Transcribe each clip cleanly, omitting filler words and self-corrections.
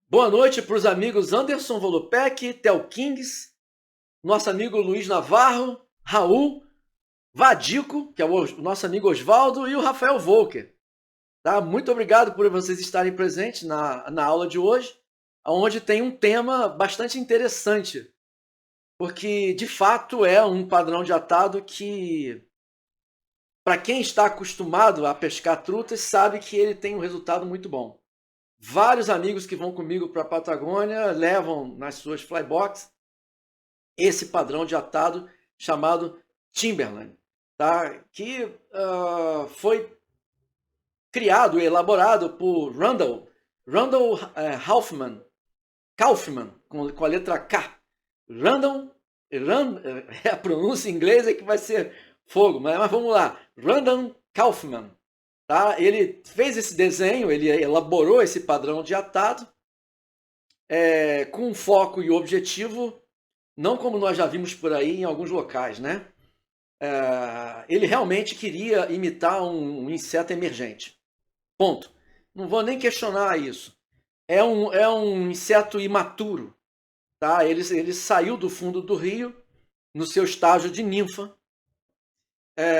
Boa noite para os amigos Anderson Volupec, Tel Kings, nosso amigo Luiz Navarro, Raul, Vadico, que é o nosso amigo Oswaldo, e o Rafael Volker. Tá? Muito obrigado por vocês estarem presentes na aula de hoje, onde tem um tema bastante interessante, porque de fato é um padrão de atado que, para quem está acostumado a pescar trutas, sabe que ele tem um resultado muito bom. Vários amigos que vão comigo para a Patagônia levam nas suas flybox esse padrão de atado chamado Timberline, tá? Que foi criado e elaborado por Randall Kaufman, com a letra K. A pronúncia em inglês é que vai ser fogo, mas vamos lá. Randall Kaufman. Tá? Ele fez esse desenho, ele elaborou esse padrão de atado com foco e objetivo, não como nós já vimos por aí em alguns locais, né? Ele realmente queria imitar um inseto emergente. Ponto. Não vou nem questionar isso. É um inseto imaturo. Tá? Ele saiu do fundo do rio no seu estágio de ninfa.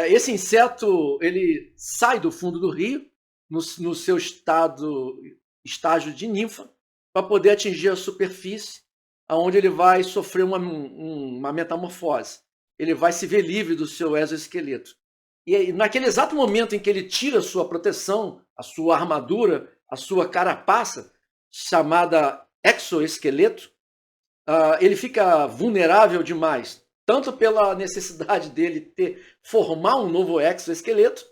Esse inseto ele sai do fundo do rio no seu estágio de ninfa para poder atingir a superfície, aonde ele vai sofrer uma metamorfose. Ele vai se ver livre do seu exoesqueleto. E naquele exato momento em que ele tira a sua proteção, a sua armadura, a sua carapaça, chamada exoesqueleto, ele fica vulnerável demais, tanto pela necessidade dele formar um novo exoesqueleto,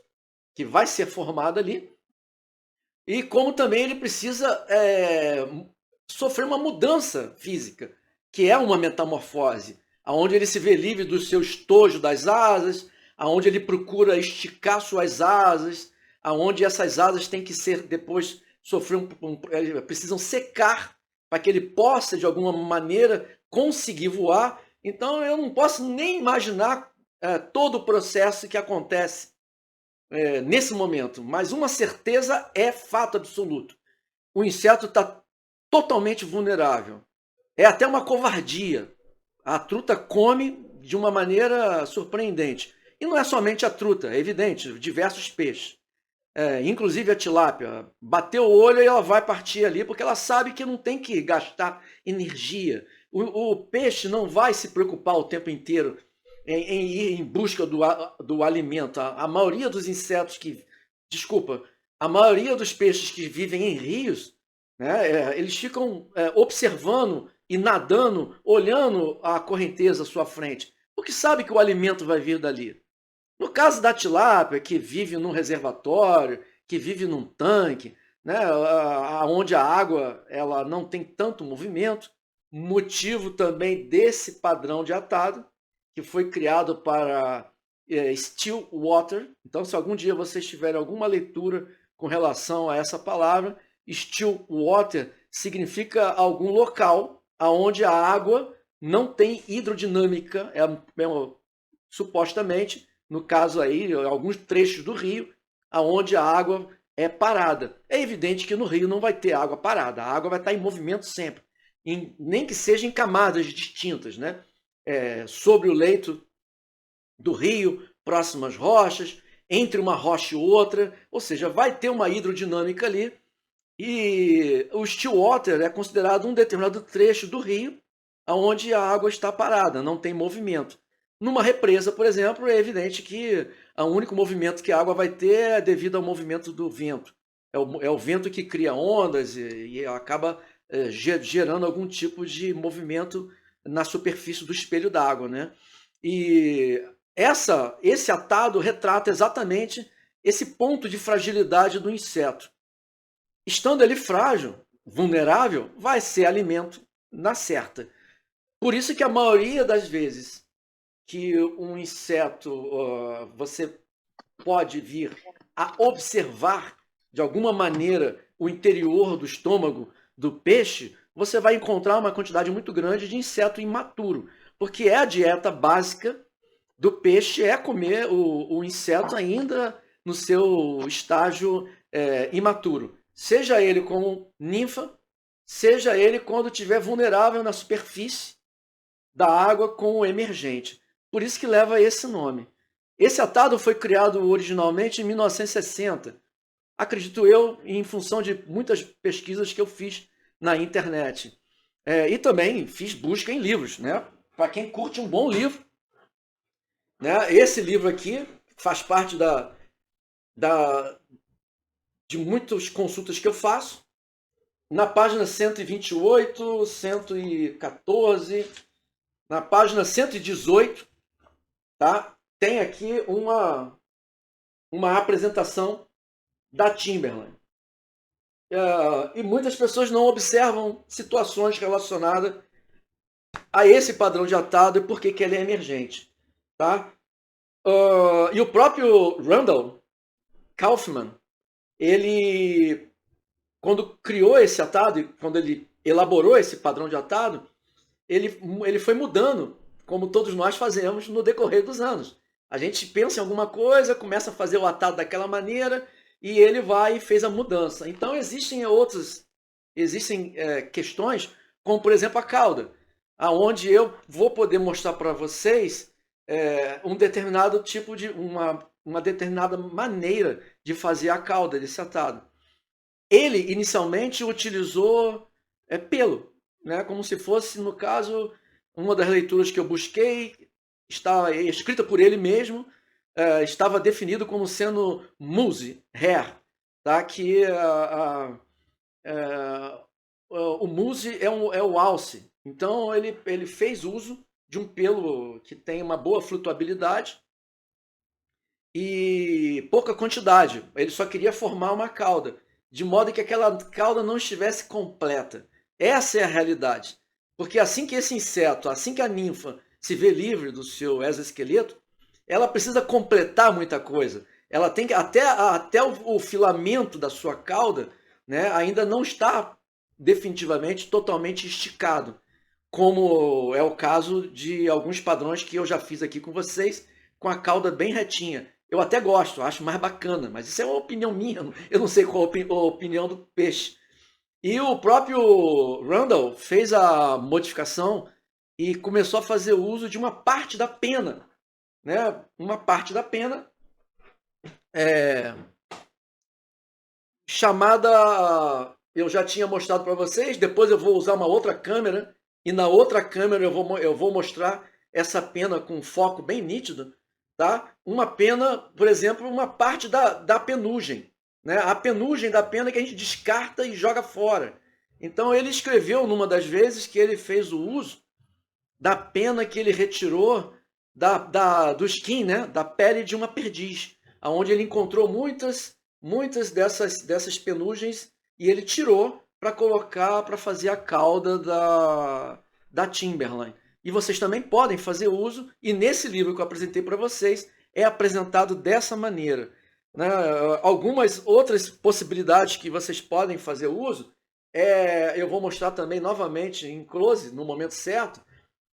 que vai ser formado ali, e como também ele precisa sofrer uma mudança física, que é uma metamorfose, onde ele se vê livre do seu estojo das asas, onde ele procura esticar suas asas, onde essas asas têm que ser depois precisam secar para que ele possa de alguma maneira conseguir voar. Então eu não posso nem imaginar todo o processo que acontece nesse momento, mas uma certeza é fato absoluto: o inseto está totalmente vulnerável. É até uma covardia. A truta come de uma maneira surpreendente. E não é somente a truta, é evidente, diversos peixes. Inclusive a tilápia. Bateu o olho e ela vai partir ali, porque ela sabe que não tem que gastar energia. O peixe não vai se preocupar o tempo inteiro em ir em busca do alimento. A maioria dos insetos a maioria dos peixes que vivem em rios, né, eles ficam observando e nadando, olhando a correnteza à sua frente, porque sabe que o alimento vai vir dali. No caso da tilápia, que vive num reservatório, que vive num tanque, né, onde a água ela não tem tanto movimento, motivo também desse padrão de atado, que foi criado para still water. Então, se algum dia vocês tiverem alguma leitura com relação a essa palavra, still water significa algum local onde a água não tem hidrodinâmica, supostamente, no caso aí, alguns trechos do rio, onde a água é parada. É evidente que no rio não vai ter água parada, a água vai estar em movimento sempre, nem que seja em camadas distintas, né? Sobre o leito do rio, próximas rochas, entre uma rocha e outra, ou seja, vai ter uma hidrodinâmica ali. E o still water é considerado um determinado trecho do rio onde a água está parada, não tem movimento. Numa represa, por exemplo, é evidente que o único movimento que a água vai ter é devido ao movimento do vento. É o vento que cria ondas e acaba gerando algum tipo de movimento na superfície do espelho d'água, né? E esse atado retrata exatamente esse ponto de fragilidade do inseto. Estando ele frágil, vulnerável, vai ser alimento na certa. Por isso que a maioria das vezes que um inseto você pode vir a observar de alguma maneira o interior do estômago do peixe, você vai encontrar uma quantidade muito grande de inseto imaturo, porque é a dieta básica do peixe, é comer o inseto ainda no seu estágio imaturo, seja ele como ninfa, seja ele quando estiver vulnerável na superfície da água com o emergente. Por isso que leva esse nome. Esse atado foi criado originalmente em 1960, acredito eu, em função de muitas pesquisas que eu fiz na internet. E também fiz busca em livros, né? Para quem curte um bom livro, né? Esse livro aqui faz parte de muitas consultas que eu faço. Na página 128, 114, na página 118, tá? Tem aqui uma apresentação da Timberland. E muitas pessoas não observam situações relacionadas a esse padrão de atado e por que ele é emergente. Tá? E o próprio Randall Kaufman, ele, quando criou esse atado, quando ele elaborou esse padrão de atado, ele foi mudando, como todos nós fazemos no decorrer dos anos. A gente pensa em alguma coisa, começa a fazer o atado daquela maneira, e ele vai e fez a mudança. Então existem questões, como por exemplo a cauda, aonde eu vou poder mostrar para vocês um determinado tipo de uma determinada maneira de fazer a cauda desse atado. Ele inicialmente utilizou pelo, né, como se fosse, no caso, uma das leituras que eu busquei, está escrita por ele mesmo, estava definido como sendo mousse, hair, tá? Que o mousse é o alce. Então ele fez uso de um pelo que tem uma boa flutuabilidade e pouca quantidade. Ele só queria formar uma cauda, de modo que aquela cauda não estivesse completa. Essa é a realidade. Porque assim que esse inseto, assim que a ninfa se vê livre do seu exoesqueleto, ela precisa completar muita coisa. Ela tem que até o filamento da sua cauda, né, ainda não está definitivamente totalmente esticado, como é o caso de alguns padrões que eu já fiz aqui com vocês, com a cauda bem retinha. Eu até gosto, acho mais bacana, mas isso é uma opinião minha, eu não sei qual a opinião do peixe. E o próprio Randall fez a modificação e começou a fazer uso de uma parte da pena, né? Uma parte da pena chamada, eu já tinha mostrado para vocês, depois eu vou usar uma outra câmera e na outra câmera eu vou mostrar essa pena com foco bem nítido, tá? Uma pena, por exemplo, uma parte da penugem, né? A penugem da pena que a gente descarta e joga fora. Então ele escreveu numa das vezes que ele fez o uso da pena que ele retirou do skin, né? Da pele de uma perdiz, onde ele encontrou muitas dessas penugens e ele tirou para colocar, para fazer a cauda da Timberland. E vocês também podem fazer uso, e nesse livro que eu apresentei para vocês, é apresentado dessa maneira. Né? Algumas outras possibilidades que vocês podem fazer uso, eu vou mostrar também novamente em close, no momento certo,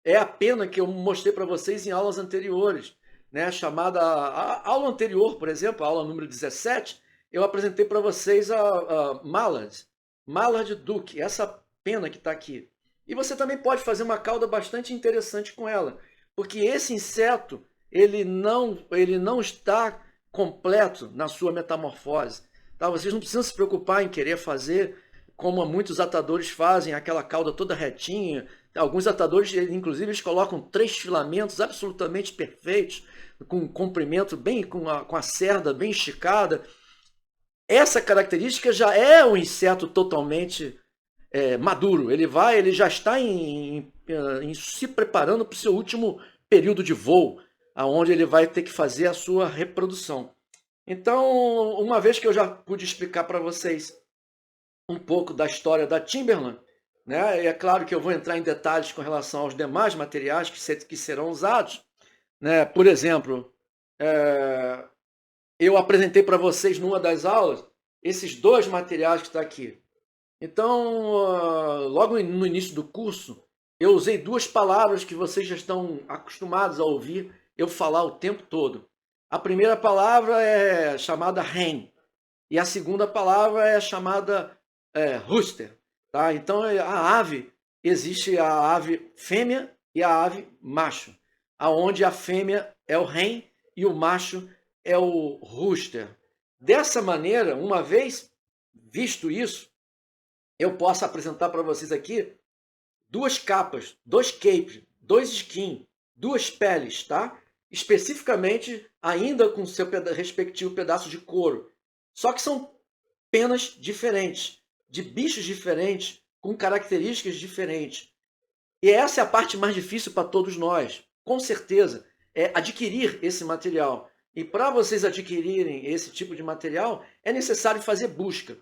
é a pena que eu mostrei para vocês em aulas anteriores, né? Chamada a aula anterior, por exemplo, a aula número 17, eu apresentei para vocês a Mallard Duke, essa pena que está aqui. E você também pode fazer uma cauda bastante interessante com ela, porque esse inseto ele não está completo na sua metamorfose. Tá? Vocês não precisam se preocupar em querer fazer como muitos atadores fazem, aquela cauda toda retinha. Alguns atadores, inclusive, eles colocam 3 filamentos absolutamente perfeitos, com comprimento bem, com a cerda bem esticada. Essa característica já é um inseto totalmente maduro. Ele já está se preparando para o seu último período de voo, aonde ele vai ter que fazer a sua reprodução. Então, uma vez que eu já pude explicar para vocês um pouco da história da Timberland, né? É claro que eu vou entrar em detalhes com relação aos demais materiais que serão usados. Né? Por exemplo, eu apresentei para vocês numa das aulas esses 2 materiais que estão aqui. Então, logo no início do curso, eu usei 2 palavras que vocês já estão acostumados a ouvir eu falar o tempo todo. A primeira palavra é chamada hen, e a segunda palavra é chamada rooster. Tá? Então, a ave, existe a ave fêmea e a ave macho, aonde a fêmea é o hen e o macho é o rooster. Dessa maneira, uma vez visto isso, eu posso apresentar para vocês aqui duas capas, dois capes, dois skin, duas peles, tá? Especificamente ainda com seu respectivo pedaço de couro. Só que são penas diferentes, de bichos diferentes, com características diferentes. E essa é a parte mais difícil para todos nós, com certeza, é adquirir esse material. E para vocês adquirirem esse tipo de material, é necessário fazer busca.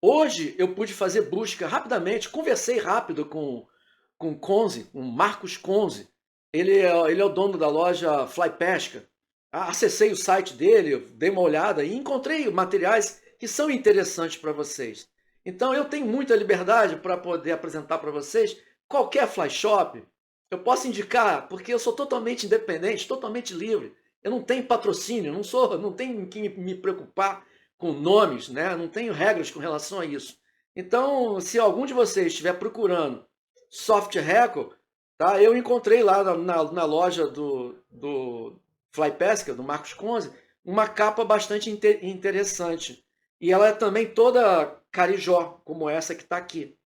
Hoje eu pude fazer busca rapidamente, conversei rápido com Conze, com Marcos Conze. Ele é o dono da loja Fly Pesca. Acessei o site dele, dei uma olhada e encontrei materiais que são interessantes para vocês. Então eu tenho muita liberdade para poder apresentar para vocês qualquer fly shop. Eu posso indicar, porque eu sou totalmente independente, totalmente livre. Eu não tenho patrocínio, não tenho que me preocupar com nomes, né? Não tenho regras com relação a isso. Então, se algum de vocês estiver procurando soft record, tá? Eu encontrei lá na loja do Fly Pesca, do Marcos Conze, uma capa bastante interessante. E ela é também toda carijó, como essa que está aqui.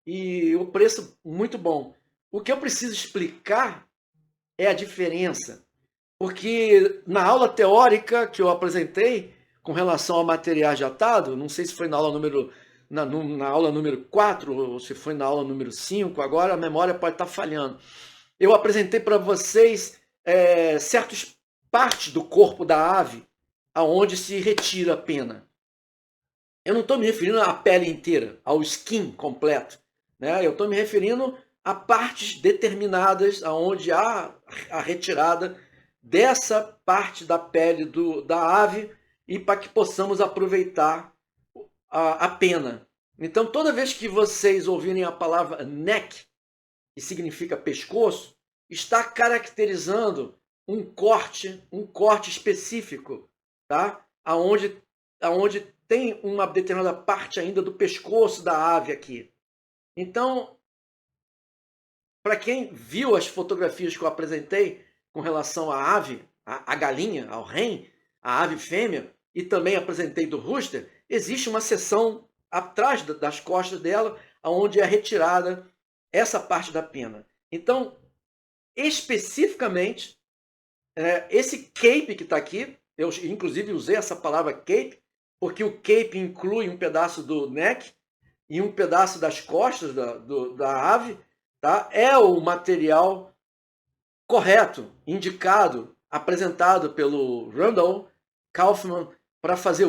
E o preço muito bom. O que eu preciso explicar é a diferença. Porque na aula teórica que eu apresentei com relação ao material de atado, não sei se foi na aula na aula número 4 ou se foi na aula número 5, agora a memória pode estar falhando. Eu apresentei para vocês certas partes do corpo da ave aonde se retira a pena. Eu não estou me referindo à pele inteira, ao skin completo, né? Eu estou me referindo a partes determinadas aonde há a retirada dessa parte da pele da ave e para que possamos aproveitar a pena. Então, toda vez que vocês ouvirem a palavra neck, que significa pescoço, está caracterizando um corte específico, tá? Aonde tem uma determinada parte ainda do pescoço da ave aqui. Então, para quem viu as fotografias que eu apresentei com relação à ave, à galinha, ao hen, à ave fêmea, e também apresentei do rooster, existe uma seção atrás das costas dela, onde é retirada essa parte da pena. Então, especificamente, esse cape que está aqui, eu inclusive usei essa palavra cape, porque o cape inclui um pedaço do neck e um pedaço das costas da ave, tá? É o material correto, indicado, apresentado pelo Randall Kaufman para fazer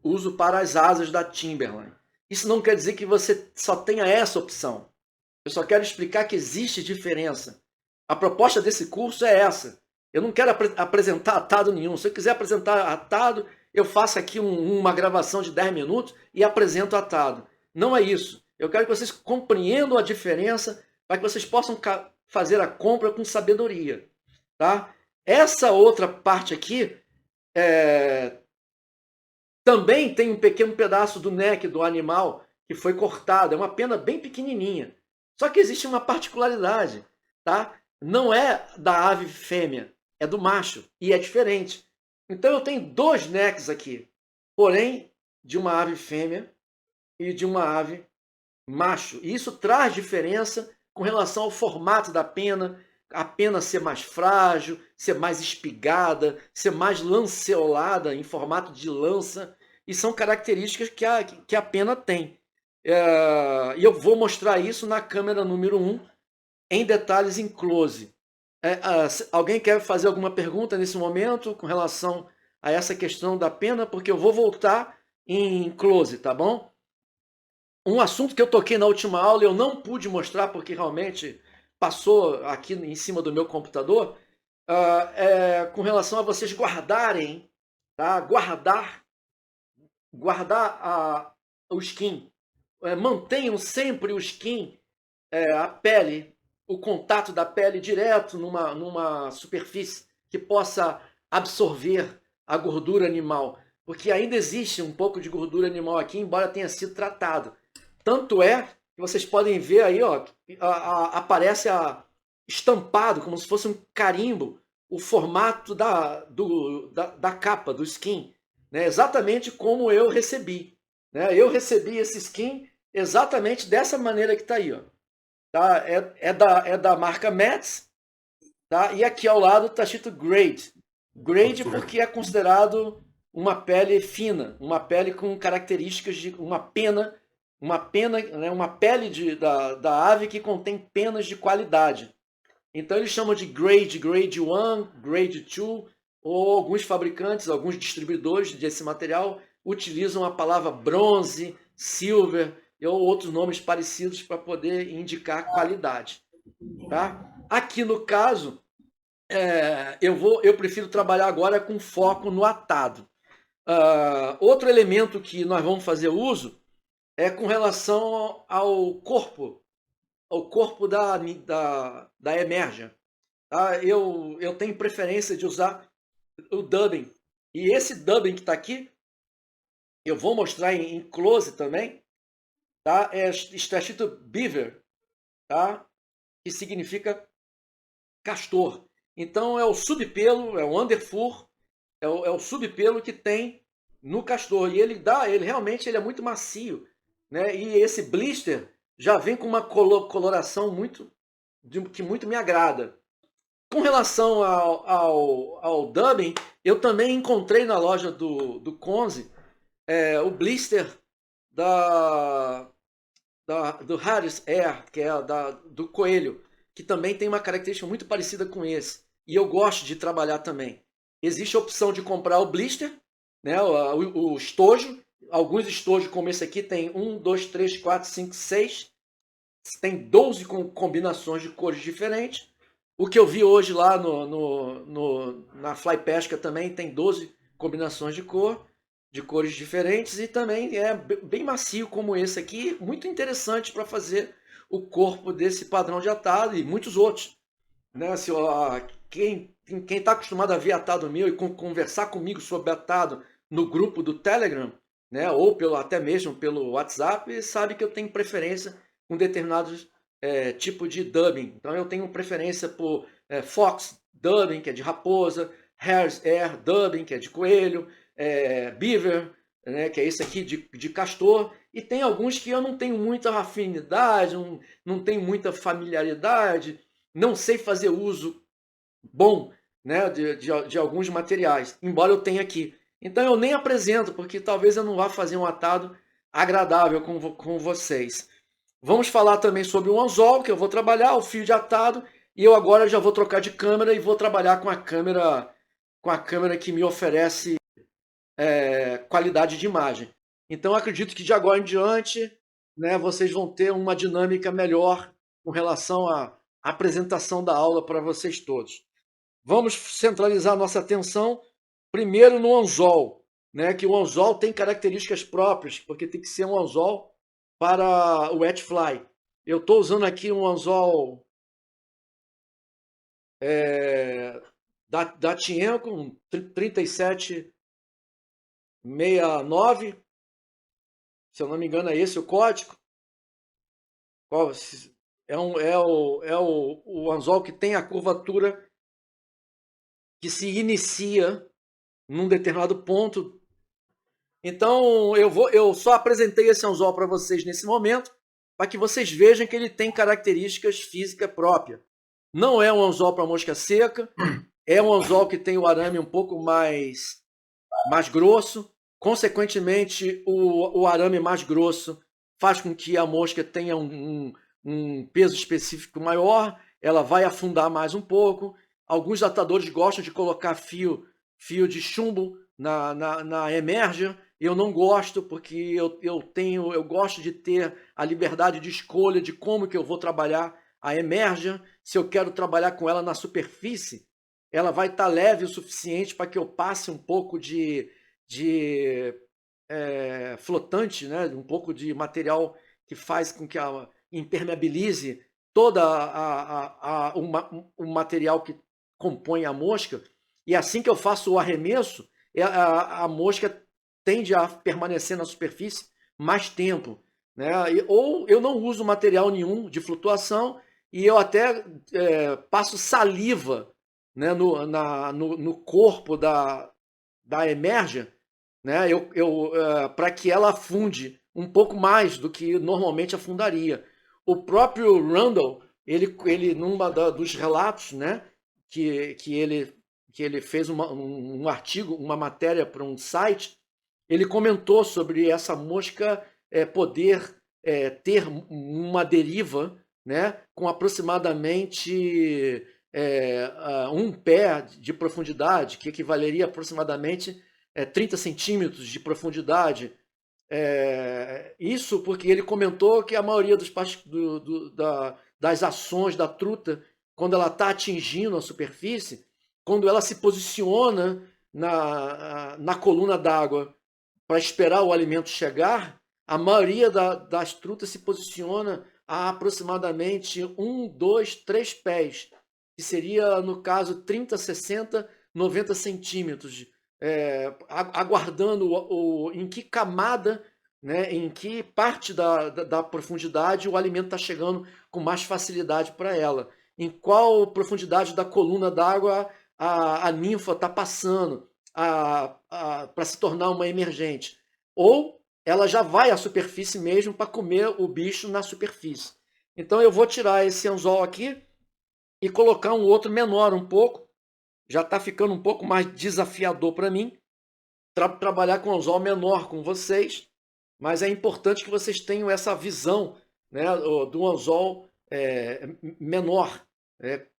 uso para as asas da Timberline. Isso não quer dizer que você só tenha essa opção. Eu só quero explicar que existe diferença. A proposta desse curso é essa. Eu não quero apresentar atado nenhum. Se eu quiser apresentar atado, eu faço aqui uma gravação de 10 minutos e apresento atado. Não é isso. Eu quero que vocês compreendam a diferença para que vocês possam fazer a compra com sabedoria. Tá? Essa outra parte aqui também tem um pequeno pedaço do neck do animal que foi cortado. É uma pena bem pequenininha. Só que existe uma particularidade. Tá? Não é da ave fêmea, é do macho. E é diferente. Então eu tenho dois necks aqui. Porém, de uma ave fêmea e de uma ave macho. E isso traz diferença com relação ao formato da pena, a pena ser mais frágil, ser mais espigada, ser mais lanceolada em formato de lança. E são características que a pena tem. E eu vou mostrar isso na câmera número 1, em detalhes em close. Alguém quer fazer alguma pergunta nesse momento com relação a essa questão da pena? Porque eu vou voltar em close, tá bom? Um assunto que eu toquei na última aula e eu não pude mostrar porque realmente passou aqui em cima do meu computador, com relação a vocês guardarem, tá? Guardar o skin. Mantenham sempre o skin, a pele, o contato da pele direto numa superfície que possa absorver a gordura animal. Porque ainda existe um pouco de gordura animal aqui, embora tenha sido tratado. Tanto é que vocês podem ver aí, ó, aparece estampado, como se fosse um carimbo, o formato da capa, do skin, né? Exatamente como eu recebi. Né? Eu recebi esse skin exatamente dessa maneira que está aí. Ó. Tá? É da marca Mets, tá? E aqui ao lado está escrito Grade. Grade porque é considerado uma pele fina, uma pele com características de uma pena, né, uma pele da ave que contém penas de qualidade. Então eles chamam de Grade 1, Grade 2, ou alguns fabricantes, alguns distribuidores desse material utilizam a palavra bronze, silver ou outros nomes parecidos para poder indicar qualidade. Tá? Aqui no caso, eu prefiro trabalhar agora com foco no atado. Outro elemento que nós vamos fazer uso é com relação ao corpo da Emerja. Tá? Eu tenho preferência de usar o dubbing. E esse dubbing que está aqui, eu vou mostrar em close também, tá? Está escrito beaver, tá? Que significa castor. Então é o subpelo, é o underfur, é o subpelo que tem no castor. E ele realmente é muito macio. Né? E esse blister já vem com uma coloração que muito me agrada. Com relação ao dubbing, eu também encontrei na loja do Conze o blister do Harris Air, que é do Coelho, que também tem uma característica muito parecida com esse. E eu gosto de trabalhar também. Existe a opção de comprar o blister, né, o estojo. Alguns estojos como esse aqui tem 1, 2, 3, 4, 5, 6. Tem 12 combinações de cores diferentes. O que eu vi hoje lá na Fly Pesca também tem 12 combinações de cores diferentes, e também é bem macio como esse aqui, muito interessante para fazer o corpo desse padrão de atado e muitos outros. Né? Quem está acostumado a ver atado meu e conversar comigo sobre atado no grupo do Telegram, né? Ou até mesmo pelo WhatsApp, sabe que eu tenho preferência com determinados tipo de dubbing. Então eu tenho preferência por Fox dubbing, que é de raposa, Hare's Air dubbing, que é de coelho, Beaver, né, que é esse aqui de castor, e tem alguns que eu não tenho muita afinidade, não tenho muita familiaridade, não sei fazer uso bom, né, de alguns materiais, embora eu tenha aqui. Então eu nem apresento, porque talvez eu não vá fazer um atado agradável com vocês. Vamos falar também sobre o anzol, que eu vou trabalhar, o fio de atado, e eu agora já vou trocar de câmera e vou trabalhar com a câmera que me oferece qualidade de imagem. Então acredito que de agora em diante, né, vocês vão ter uma dinâmica melhor com relação à apresentação da aula para vocês todos. Vamos centralizar nossa atenção primeiro no anzol, né, que o anzol tem características próprias, porque tem que ser um anzol para o wet fly. Eu estou usando aqui um anzol da Tienco, um 3769, se eu não me engano é esse o código. O anzol que tem a curvatura que se inicia num determinado ponto. Então eu só apresentei esse anzol para vocês nesse momento, para que vocês vejam que ele tem características físicas próprias. Não é um anzol para mosca seca, é um anzol que tem o arame um pouco mais grosso. Consequentemente, o arame mais grosso faz com que a mosca tenha um peso específico maior, ela vai afundar mais um pouco. Alguns atadores gostam de colocar fio de chumbo na emerja. Eu não gosto, porque eu gosto de ter a liberdade de escolha de como que eu vou trabalhar a emerja. Se eu quero trabalhar com ela na superfície, ela vai estar leve o suficiente para que eu passe um pouco de flotante, né? Um pouco de material que faz com que ela impermeabilize todo o material que compõe a mosca. E assim que eu faço o arremesso, a mosca tende a permanecer na superfície mais tempo. né? Ou eu não uso material nenhum de flutuação e eu até passo saliva, né, no corpo da emerge, né, para que ela afunde um pouco mais do que normalmente afundaria. O próprio Randall, ele dos relatos, né, que ele fez um artigo, uma matéria para um site, ele comentou sobre essa mosca poder ter uma deriva, né, com aproximadamente um pé de profundidade, que equivaleria a aproximadamente 30 centímetros de profundidade. Isso porque ele comentou que a maioria das ações da truta, quando ela está atingindo a superfície, quando ela se posiciona na coluna d'água para esperar o alimento chegar, a maioria das trutas se posiciona a aproximadamente 2, 3 pés, que seria, no caso, 30, 60, 90 centímetros, aguardando em que camada, né, em que parte da profundidade o alimento está chegando com mais facilidade para ela. Em qual profundidade da coluna d'água a ninfa está passando para se tornar uma emergente. Ou ela já vai à superfície mesmo para comer o bicho na superfície. Então eu vou tirar esse anzol aqui e colocar um outro menor um pouco. Já está ficando um pouco mais desafiador para mim trabalhar com anzol menor com vocês, mas é importante que vocês tenham essa visão, né, do anzol menor,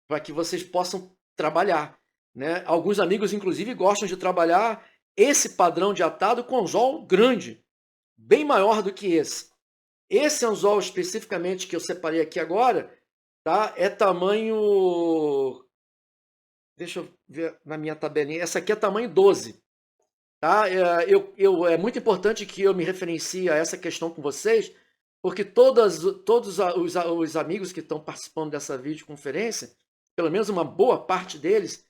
para que vocês possam trabalhar, né? Alguns amigos, inclusive, gostam de trabalhar esse padrão de atado com anzol grande, bem maior do que esse. Esse anzol especificamente que eu separei aqui agora, tá? É tamanho... Deixa eu ver na minha tabelinha. Essa aqui é tamanho 12. Tá? É muito importante que eu me referencie a essa questão com vocês, porque todos os amigos que estão participando dessa videoconferência, pelo menos uma boa parte deles,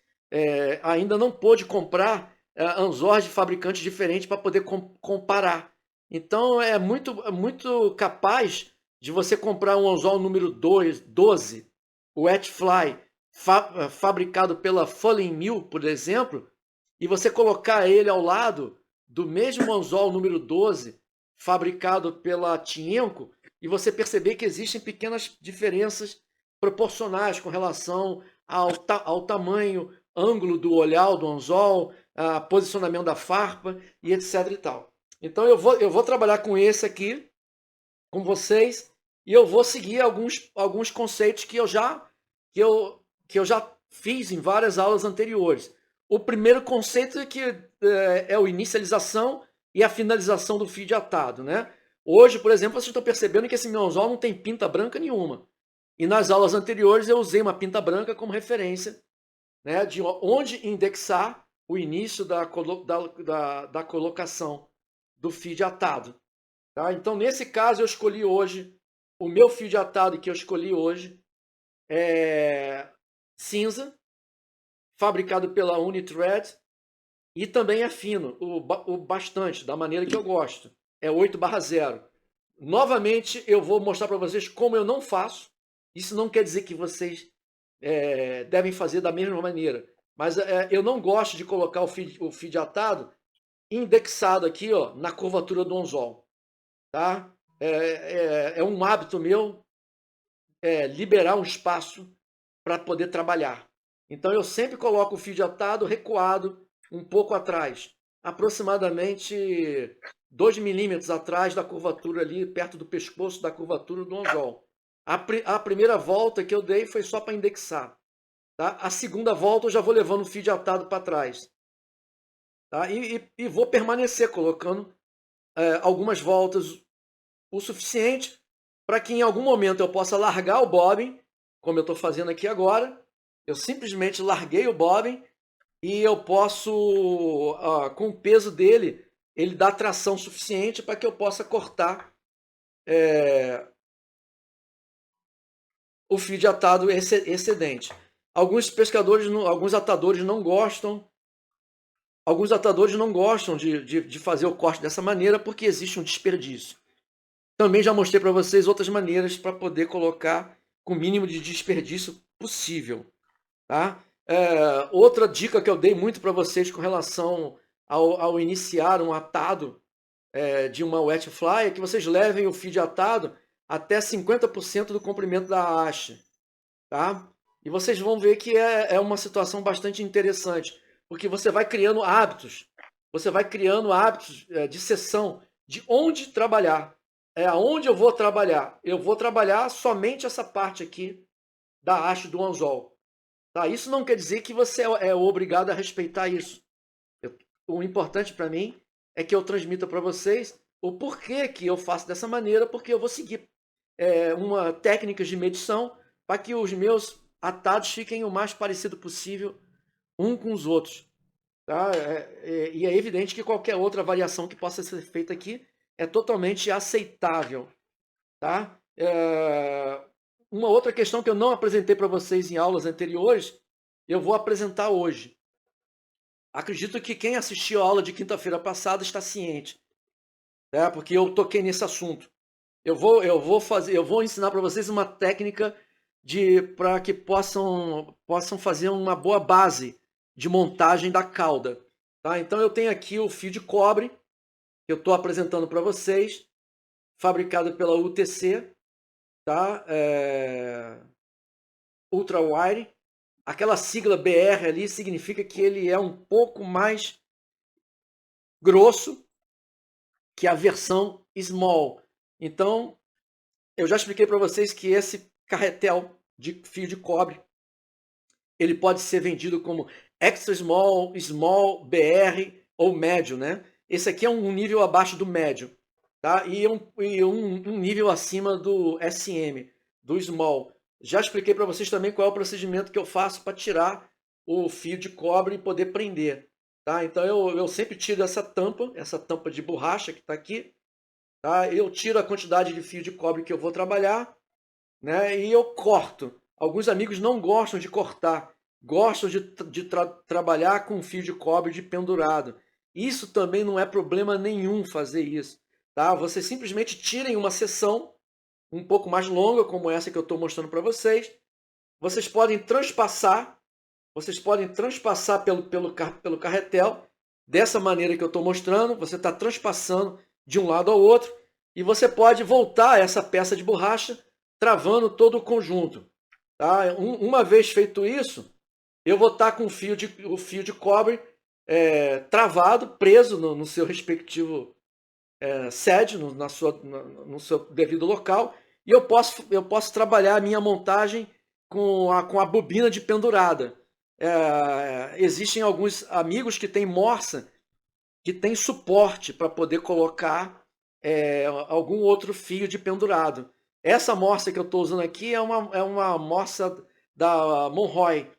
ainda não pôde comprar anzóis de fabricantes diferentes para poder comparar. Então é muito capaz de você comprar um anzol número 12, o Wetfly, fabricado pela Fallen Mill, por exemplo, e você colocar ele ao lado do mesmo anzol número 12, fabricado pela Tienco, e você perceber que existem pequenas diferenças proporcionais com relação ao tamanho, ângulo do olhar do anzol, posicionamento da farpa e etc. e tal. Então eu vou trabalhar com esse aqui, com vocês, e eu vou seguir alguns conceitos que eu já fiz em várias aulas anteriores. O primeiro conceito é que é a inicialização e a finalização do fio de atado, né? Hoje, por exemplo, vocês estão percebendo que esse meu anzol não tem pinta branca nenhuma. E nas aulas anteriores eu usei uma pinta branca como referência, né, de onde indexar o início da colocação do fio de atado. Tá? Então, nesse caso, eu escolhi hoje, o meu fio de atado que eu escolhi hoje é cinza, fabricado pela Unithread, e também é fino, o bastante, da maneira que eu gosto. É 8/0. Novamente, eu vou mostrar para vocês como eu não faço. Isso não quer dizer que vocês devem fazer da mesma maneira. Mas eu não gosto de colocar o fio de atado indexado aqui, ó, na curvatura do anzol. Tá? É um hábito meu liberar um espaço para poder trabalhar. Então eu sempre coloco o fio de atado recuado um pouco atrás, aproximadamente 2 milímetros atrás da curvatura ali, perto do pescoço da curvatura do anzol. A primeira volta que eu dei foi só para indexar. Tá? A segunda volta eu já vou levando o fio de atado para trás. Tá? E vou permanecer colocando algumas voltas o suficiente para que em algum momento eu possa largar o bobbin, como eu estou fazendo aqui agora. Eu simplesmente larguei o bobbin e eu posso, com o peso dele, ele dá tração suficiente para que eu possa cortar o fio de atado excedente. Alguns pescadores, alguns atadores não gostam. Alguns atadores não gostam de fazer o corte dessa maneira porque existe um desperdício. Também já mostrei para vocês outras maneiras para poder colocar com o mínimo de desperdício possível, tá? Outra dica que eu dei muito para vocês com relação ao iniciar um atado de uma wet fly é que vocês levem o feed atado até 50% do comprimento da haste, tá? E vocês vão ver que é uma situação bastante interessante, porque você vai criando hábitos de sessão, de onde trabalhar. Aonde eu vou trabalhar? Eu vou trabalhar somente essa parte aqui da haste do anzol. Tá? Isso não quer dizer que você é obrigado a respeitar isso. O importante para mim é que eu transmita para vocês o porquê que eu faço dessa maneira, porque eu vou seguir uma técnica de medição para que os meus atados fiquem o mais parecido possível um com os outros. Tá? E é evidente que qualquer outra variação que possa ser feita aqui é totalmente aceitável. Tá? Uma outra questão que eu não apresentei para vocês em aulas anteriores, eu vou apresentar hoje. Acredito que quem assistiu a aula de quinta-feira passada está ciente, né? Porque eu toquei nesse assunto. Eu vou ensinar para vocês uma técnica para que possam fazer uma boa base de montagem da cauda. Tá? Então eu tenho aqui o fio de cobre que eu estou apresentando para vocês, fabricado pela UTC, tá? Ultra Wire. Aquela sigla BR ali significa que ele é um pouco mais grosso que a versão Small. Então, eu já expliquei para vocês que esse carretel de fio de cobre, ele pode ser vendido como Extra Small, Small, BR ou médio, né? Esse aqui é um nível abaixo do médio, tá? E um nível acima do SM, do Small. Já expliquei para vocês também qual é o procedimento que eu faço para tirar o fio de cobre e poder prender. Tá? Então eu sempre tiro essa tampa de borracha que está aqui. Tá? Eu tiro a quantidade de fio de cobre que eu vou trabalhar, né? E eu corto. Alguns amigos não gostam de cortar, gostam de trabalhar com fio de cobre de pendurado. Isso também não é problema nenhum fazer isso. Tá? Vocês simplesmente tirem uma seção um pouco mais longa, como essa que eu estou mostrando para vocês. Vocês podem transpassar pelo carretel, dessa maneira que eu estou mostrando. Você está transpassando de um lado ao outro e você pode voltar essa peça de borracha travando todo o conjunto. Tá? Uma vez feito isso, eu vou estar com o fio de cobre travado, preso no seu respectivo sede, no seu devido local, e eu posso trabalhar a minha montagem com a bobina de pendurada. Existem alguns amigos que têm morsa, que tem suporte para poder colocar algum outro fio de pendurado. Essa morsa que eu estou usando aqui é uma morsa da Monroy,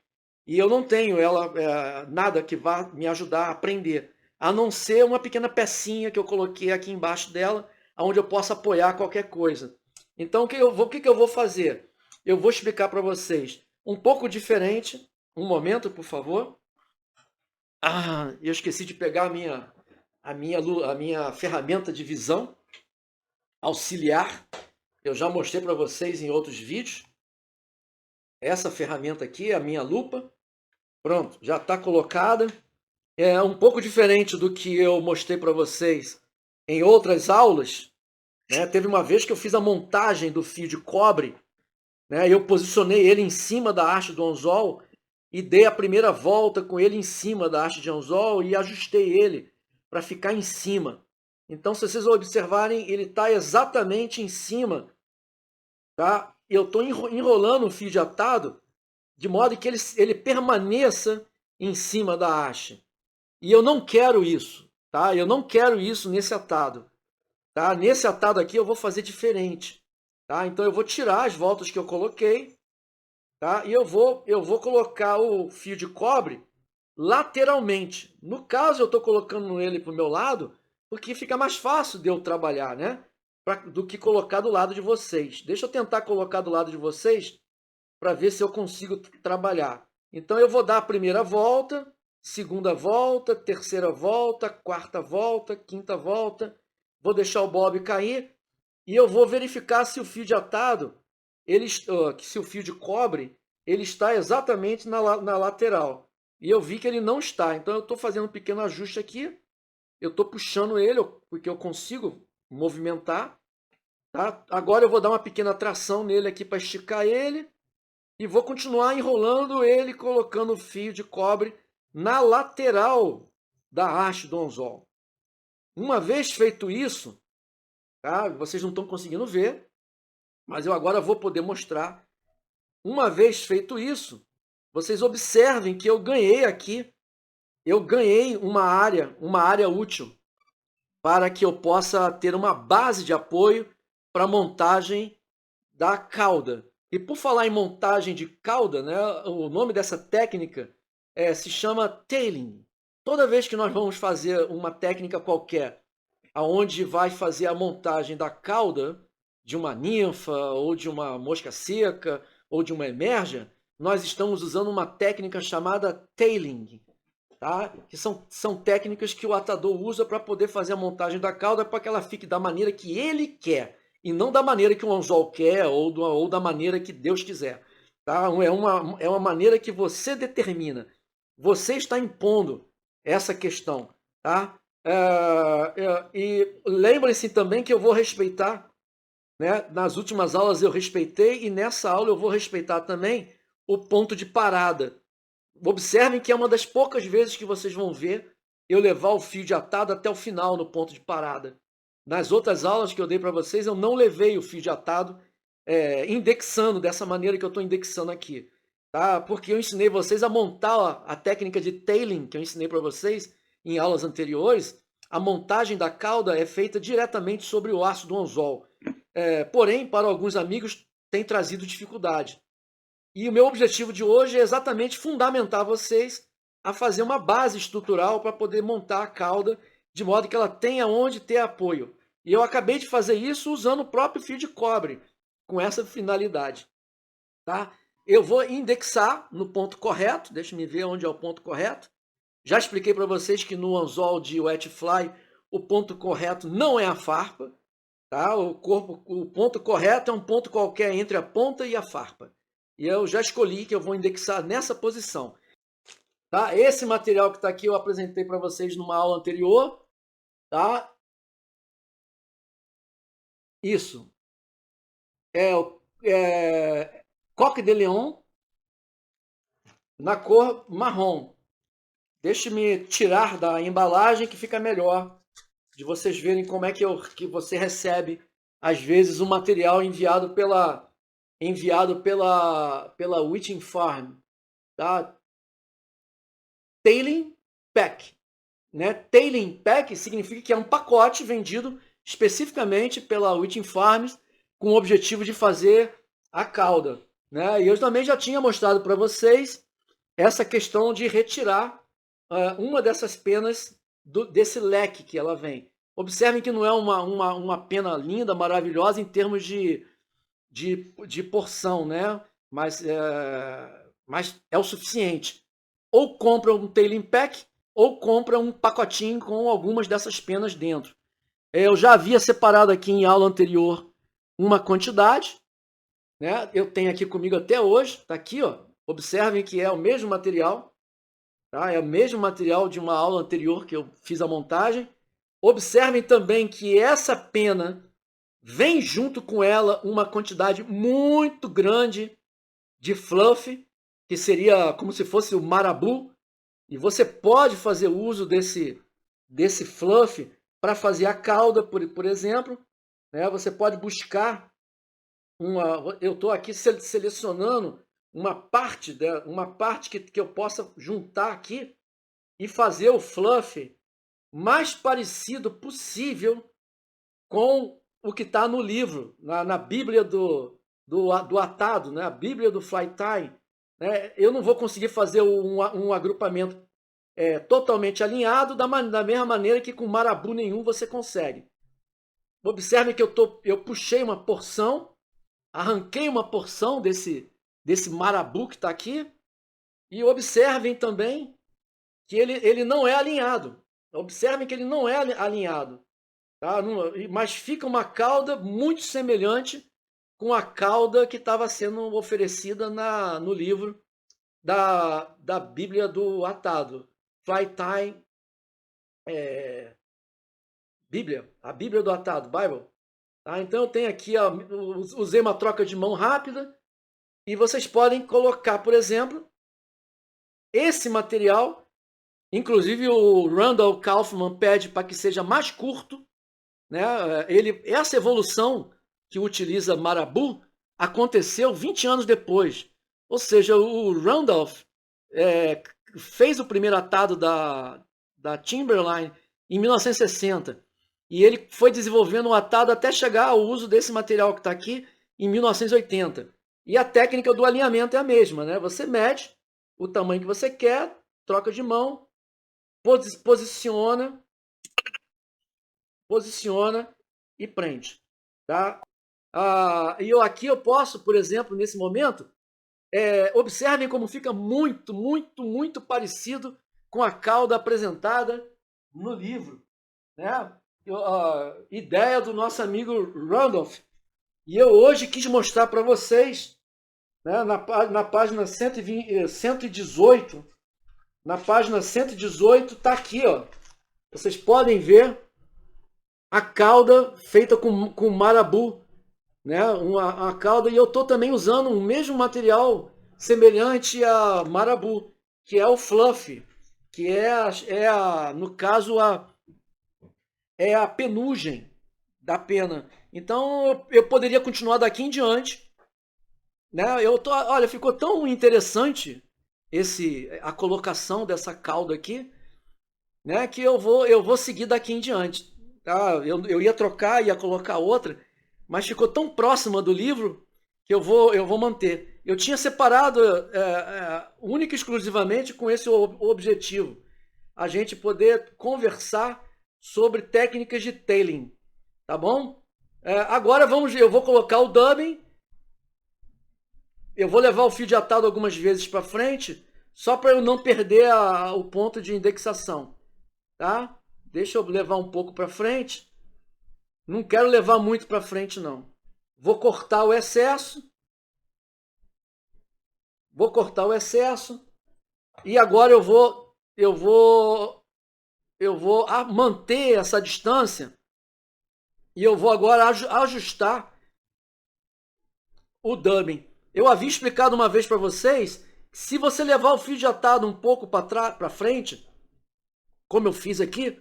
e eu não tenho nada que vá me ajudar a prender, a não ser uma pequena pecinha que eu coloquei aqui embaixo dela, onde eu possa apoiar qualquer coisa. Então, o que eu vou fazer? Eu vou explicar para vocês um pouco diferente. Um momento, por favor. Eu esqueci de pegar a minha ferramenta de visão auxiliar. Eu já mostrei para vocês em outros vídeos. Essa ferramenta aqui é a minha lupa. Pronto, já está colocada. É um pouco diferente do que eu mostrei para vocês em outras aulas. Né? Teve uma vez que eu fiz a montagem do fio de cobre. Né? Eu posicionei ele em cima da haste do anzol e dei a primeira volta com ele em cima da haste de anzol e ajustei ele para ficar em cima. Então, se vocês observarem, ele está exatamente em cima. Tá? Eu estou enrolando o fio de atado de modo que ele permaneça em cima da haste. E eu não quero isso. Tá? Eu não quero isso nesse atado. Tá? Nesse atado aqui eu vou fazer diferente. Tá? Então eu vou tirar as voltas que eu coloquei. Tá? E eu vou colocar o fio de cobre lateralmente. No caso, eu estou colocando ele para o meu lado, porque fica mais fácil de eu trabalhar, né? Do que colocar do lado de vocês. Deixa eu tentar colocar do lado de vocês para ver se eu consigo trabalhar. Então, eu vou dar a primeira volta, segunda volta, terceira volta, quarta volta, quinta volta. Vou deixar o bob cair e eu vou verificar se o fio de atado, se o fio de cobre, ele está exatamente na lateral. E eu vi que ele não está, então eu estou fazendo um pequeno ajuste aqui, eu estou puxando ele, porque eu consigo movimentar. Tá? Agora eu vou dar uma pequena tração nele aqui para esticar ele, e vou continuar enrolando ele, colocando o fio de cobre na lateral da haste do anzol. Uma vez feito isso, tá? Vocês não estão conseguindo ver, mas eu agora vou poder mostrar. Uma vez feito isso, vocês observem que eu ganhei aqui, uma área útil, para que eu possa ter uma base de apoio para a montagem da cauda. E por falar em montagem de cauda, né, o nome dessa técnica se chama tailing. Toda vez que nós vamos fazer uma técnica qualquer, aonde vai fazer a montagem da cauda de uma ninfa, ou de uma mosca seca, ou de uma emerja, nós estamos usando uma técnica chamada tailing. Tá? Que são técnicas que o atador usa para poder fazer a montagem da cauda para que ela fique da maneira que ele quer, e não da maneira que o anzol quer ou da maneira que Deus quiser. Tá? É uma maneira que você determina. Você está impondo essa questão. Tá? E lembrem-se também que eu vou respeitar, né? Nas últimas aulas eu respeitei, e nessa aula eu vou respeitar também o ponto de parada. Observem que é uma das poucas vezes que vocês vão ver eu levar o fio de atado até o final no ponto de parada. Nas outras aulas que eu dei para vocês, eu não levei o fio de atado indexando dessa maneira que eu estou indexando aqui. Tá? Porque eu ensinei vocês a montar a técnica de tailing que eu ensinei para vocês em aulas anteriores. A montagem da cauda é feita diretamente sobre o aço do anzol. Porém, para alguns amigos, tem trazido dificuldade. E o meu objetivo de hoje é exatamente fundamentar vocês a fazer uma base estrutural para poder montar a cauda de modo que ela tenha onde ter apoio. E eu acabei de fazer isso usando o próprio fio de cobre, com essa finalidade. Tá? Eu vou indexar no ponto correto, deixa me ver onde é o ponto correto. Já expliquei para vocês que no anzol de wet fly o ponto correto não é a farpa. Tá? O ponto correto é um ponto qualquer entre a ponta e a farpa. E eu já escolhi que eu vou indexar nessa posição. Tá? Esse material que está aqui eu apresentei para vocês numa aula anterior. Tá? Isso. Coque de Leão na cor marrom. Deixe-me tirar da embalagem que fica melhor de vocês verem como é que você recebe, às vezes, um material enviado pela Witching Farm. Tá? Tailing Pack. Né? Tailing Pack significa que é um pacote vendido especificamente pela Witching Farms com o objetivo de fazer a cauda. Né? E eu também já tinha mostrado para vocês essa questão de retirar uma dessas penas desse leque que ela vem. Observem que não é uma pena linda, maravilhosa em termos de porção, né? Mas é o suficiente. Ou compra um tailing pack, ou compra um pacotinho com algumas dessas penas dentro. Eu já havia separado aqui em aula anterior uma quantidade, né? Eu tenho aqui comigo até hoje, está aqui, ó. Observem que é o mesmo material, tá? É o mesmo material de uma aula anterior que eu fiz a montagem. Observem também que essa pena vem junto com ela uma quantidade muito grande de fluff, que seria como se fosse o marabu, e você pode fazer uso desse fluff para fazer a cauda, por exemplo. Né? Você pode buscar eu estou aqui selecionando uma parte que eu possa juntar aqui e fazer o fluff mais parecido possível com o que está no livro, na Bíblia do atado, né? A Bíblia do fly tie. Né? Eu não vou conseguir fazer um agrupamento totalmente alinhado da mesma maneira que com marabu nenhum você consegue. Observe que eu puxei uma porção, arranquei uma porção desse marabu que está aqui, e observem também que ele não é alinhado. Observem que ele não é alinhado. tá? Mas fica uma cauda muito semelhante com a cauda que estava sendo oferecida no livro da Bíblia do Atado, Fly Time, Bíblia, a Bíblia do Atado, Bible. Tá? Então eu tenho aqui, ó, usei uma troca de mão rápida e vocês podem colocar, por exemplo, esse material. Inclusive o Randall Kaufman pede para que seja mais curto, né? Essa evolução que utiliza Marabu aconteceu 20 anos depois. Ou seja, o Randolph fez o primeiro atado da Timberline em 1960 e ele foi desenvolvendo um atado até chegar ao uso desse material que está aqui em 1980. E a técnica do alinhamento é a mesma, né? Você mede o tamanho que você quer, troca de mão, posiciona e prende, tá? E aqui eu posso, por exemplo, nesse momento, observem como fica muito, muito, muito parecido com a cauda apresentada no livro, né? Ideia do nosso amigo Randolph. E eu hoje quis mostrar para vocês, né, na página 118, na página 118 está aqui, ó. Vocês podem ver a cauda feita com Marabu, né? Uma cauda, e eu estou também usando o mesmo material semelhante a Marabu, que é o fluff, que no caso, é a penugem da pena. Então eu poderia continuar daqui em diante, né? Olha, ficou tão interessante a colocação dessa cauda aqui, né? Que eu vou seguir daqui em diante, tá? Eu ia trocar, ia colocar outra, mas ficou tão próxima do livro que eu vou manter. Eu tinha separado única e exclusivamente com esse objetivo, a gente poder conversar sobre técnicas de tailing, tá bom? Agora eu vou colocar o dubbing, eu vou levar o fio de atado algumas vezes para frente, só para eu não perder o ponto de indexação, tá? Deixa eu levar um pouco para frente. Não quero levar muito para frente, não. Vou cortar o excesso. E agora eu vou manter essa distância e eu vou agora ajustar o dubbing. Eu havia explicado uma vez para vocês que se você levar o fio de atado um pouco para frente, como eu fiz aqui,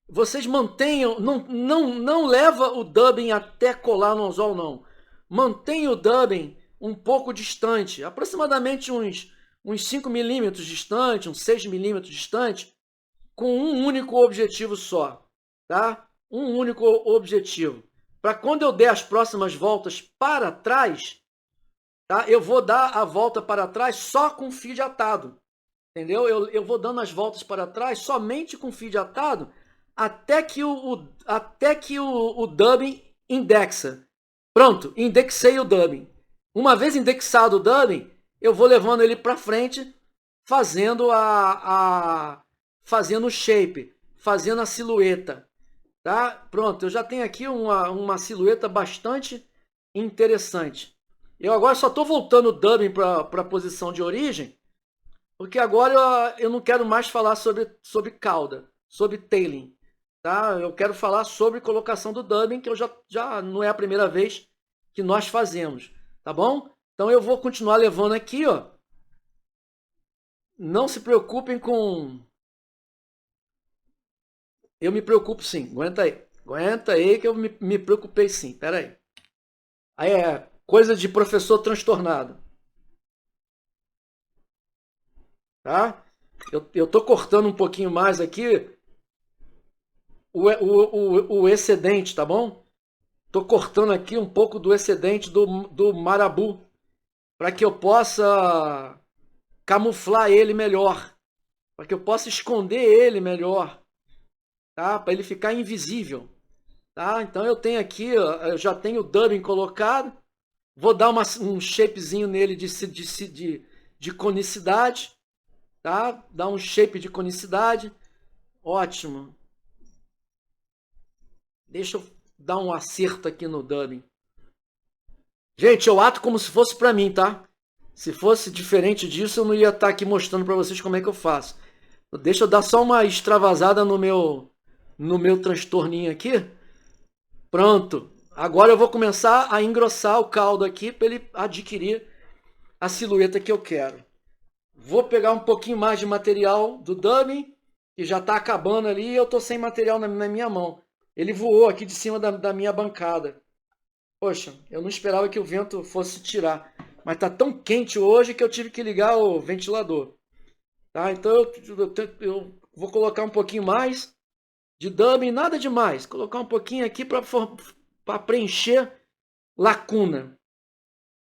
vocês mantenham, não leva o dubbing até colar no anzol, não. Mantenha o dubbing um pouco distante, aproximadamente uns 5 milímetros distante, uns 6 milímetros distante, com um único objetivo só, tá? Um único objetivo. Para quando eu der as próximas voltas para trás, tá? Eu vou dar a volta para trás só com fio de atado, entendeu? Eu vou dando as voltas para trás somente com fio de atado até que o dubbing indexa. Pronto, indexei o dubbing. Uma vez indexado o dubbing, eu vou levando ele para frente, fazendo fazendo o shape, fazendo a silhueta, tá? Pronto, eu já tenho aqui uma silhueta bastante interessante. Eu agora só estou voltando o dubbing para a posição de origem, porque agora eu não quero mais falar sobre cauda, sobre tailing, tá? Eu quero falar sobre colocação do dubbing, que eu já não é a primeira vez que nós fazemos, tá bom? Então eu vou continuar levando aqui, ó. Não se preocupem com... Eu me preocupo sim, aguenta aí que eu me preocupei sim, pera aí. Aí é coisa de professor transtornado, tá? Eu tô cortando um pouquinho mais aqui o excedente, tá bom? Tô cortando aqui um pouco do excedente do Marabu, para que eu possa camuflar ele melhor, para que eu possa esconder ele melhor, tá? Para ele ficar invisível, tá? Então eu tenho aqui, eu já tenho o dubbing colocado, vou dar um shapezinho nele de conicidade, tá? Dar um shape de conicidade, ótimo. Deixa eu dar um acerto aqui no dubbing. Gente, eu ato como se fosse para mim, tá? Se fosse diferente disso, eu não ia estar aqui mostrando para vocês como é que eu faço. Deixa eu dar só uma extravasada no meu transtorninho aqui. Pronto. Agora eu vou começar a engrossar o caldo aqui para ele adquirir a silhueta que eu quero. Vou pegar um pouquinho mais de material do dubbing, que já está acabando ali, e eu estou sem material na minha mão. Ele voou aqui de cima da minha bancada. Poxa, eu não esperava que o vento fosse tirar. Mas tá tão quente hoje que eu tive que ligar o ventilador. Tá? Então eu vou colocar um pouquinho mais de dubbing, nada demais. Colocar um pouquinho aqui para preencher lacuna.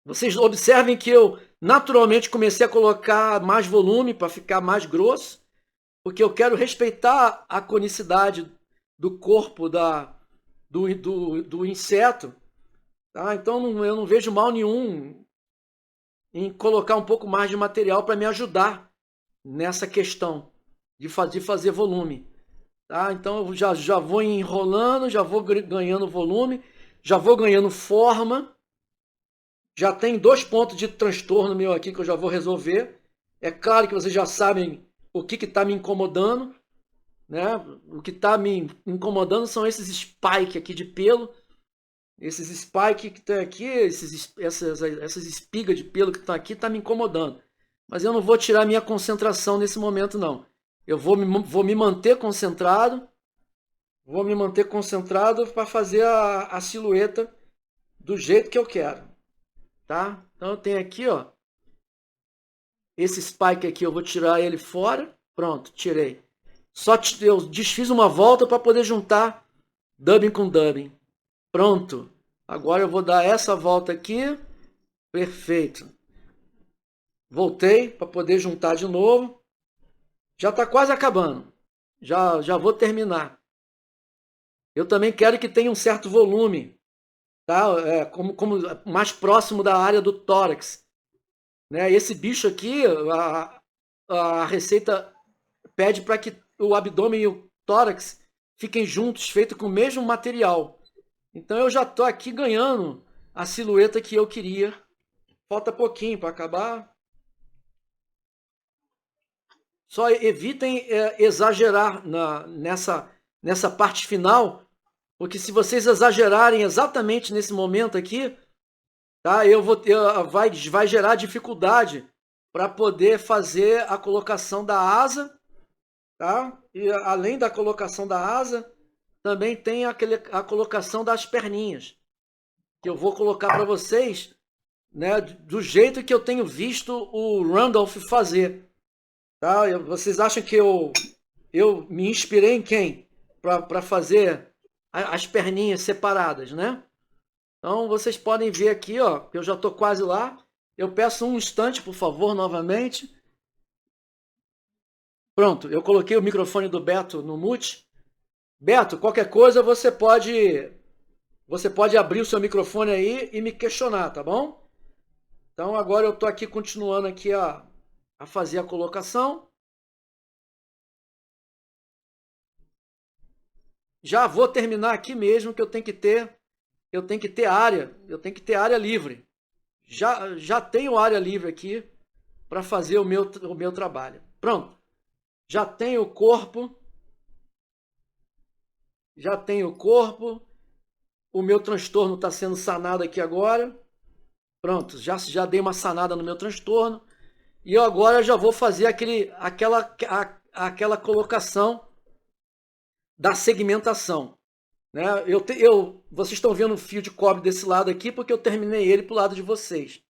Vocês observem que eu naturalmente comecei a colocar mais volume para ficar mais grosso, porque eu quero respeitar a conicidade do corpo do inseto. Tá? Então eu não vejo mal nenhum em colocar um pouco mais de material para me ajudar nessa questão de fazer volume. Tá? Então eu já vou enrolando, já vou ganhando volume, já vou ganhando forma. Já tem 2 pontos de transtorno meu aqui que eu já vou resolver. É claro que vocês já sabem o que está me incomodando. Né? O que está me incomodando são esses spikes aqui de pelo. Esses spikes que tem aqui, essas espigas de pelo que estão aqui, está me incomodando. Mas eu não vou tirar minha concentração nesse momento, não. Eu vou me manter concentrado. Vou me manter concentrado para fazer a silhueta do jeito que eu quero. Tá? Então eu tenho aqui, ó. Esse spike aqui eu vou tirar ele fora. Pronto, tirei. Só eu desfiz uma volta para poder juntar dubbing com dubbing. Pronto. Agora eu vou dar essa volta aqui. Perfeito. Voltei para poder juntar de novo. Já está quase acabando. Já vou terminar. Eu também quero que tenha um certo volume. Tá? Como mais próximo da área do tórax. Né? Esse bicho aqui, a receita pede para que o abdômen e o tórax fiquem juntos, feito com o mesmo material. Então eu já estou aqui ganhando a silhueta que eu queria. Falta pouquinho para acabar. Só evitem exagerar nessa parte final, porque se vocês exagerarem exatamente nesse momento aqui, tá, vai gerar dificuldade para poder fazer a colocação da asa. Tá? E além da colocação da asa, também tem a colocação das perninhas, que eu vou colocar para vocês, né, do jeito que eu tenho visto o Randolph fazer. Tá? Vocês acham que eu me inspirei em quem? Para fazer as perninhas separadas, né? Então vocês podem ver aqui, ó, que eu já estou quase lá. Eu peço um instante, por favor, novamente. Pronto, eu coloquei o microfone do Beto no mute. Beto, qualquer coisa você pode abrir o seu microfone aí e me questionar, tá bom? Então agora eu estou aqui continuando aqui a fazer a colocação. Já vou terminar aqui mesmo, que eu tenho que ter área livre. Já tenho área livre aqui para fazer o meu trabalho. Pronto. Já tenho o corpo. O meu transtorno está sendo sanado aqui agora. Pronto, já dei uma sanada no meu transtorno. E eu agora já vou fazer aquela colocação da segmentação. Né? Vocês estão vendo o fio de cobre desse lado aqui porque eu terminei ele para o lado de vocês.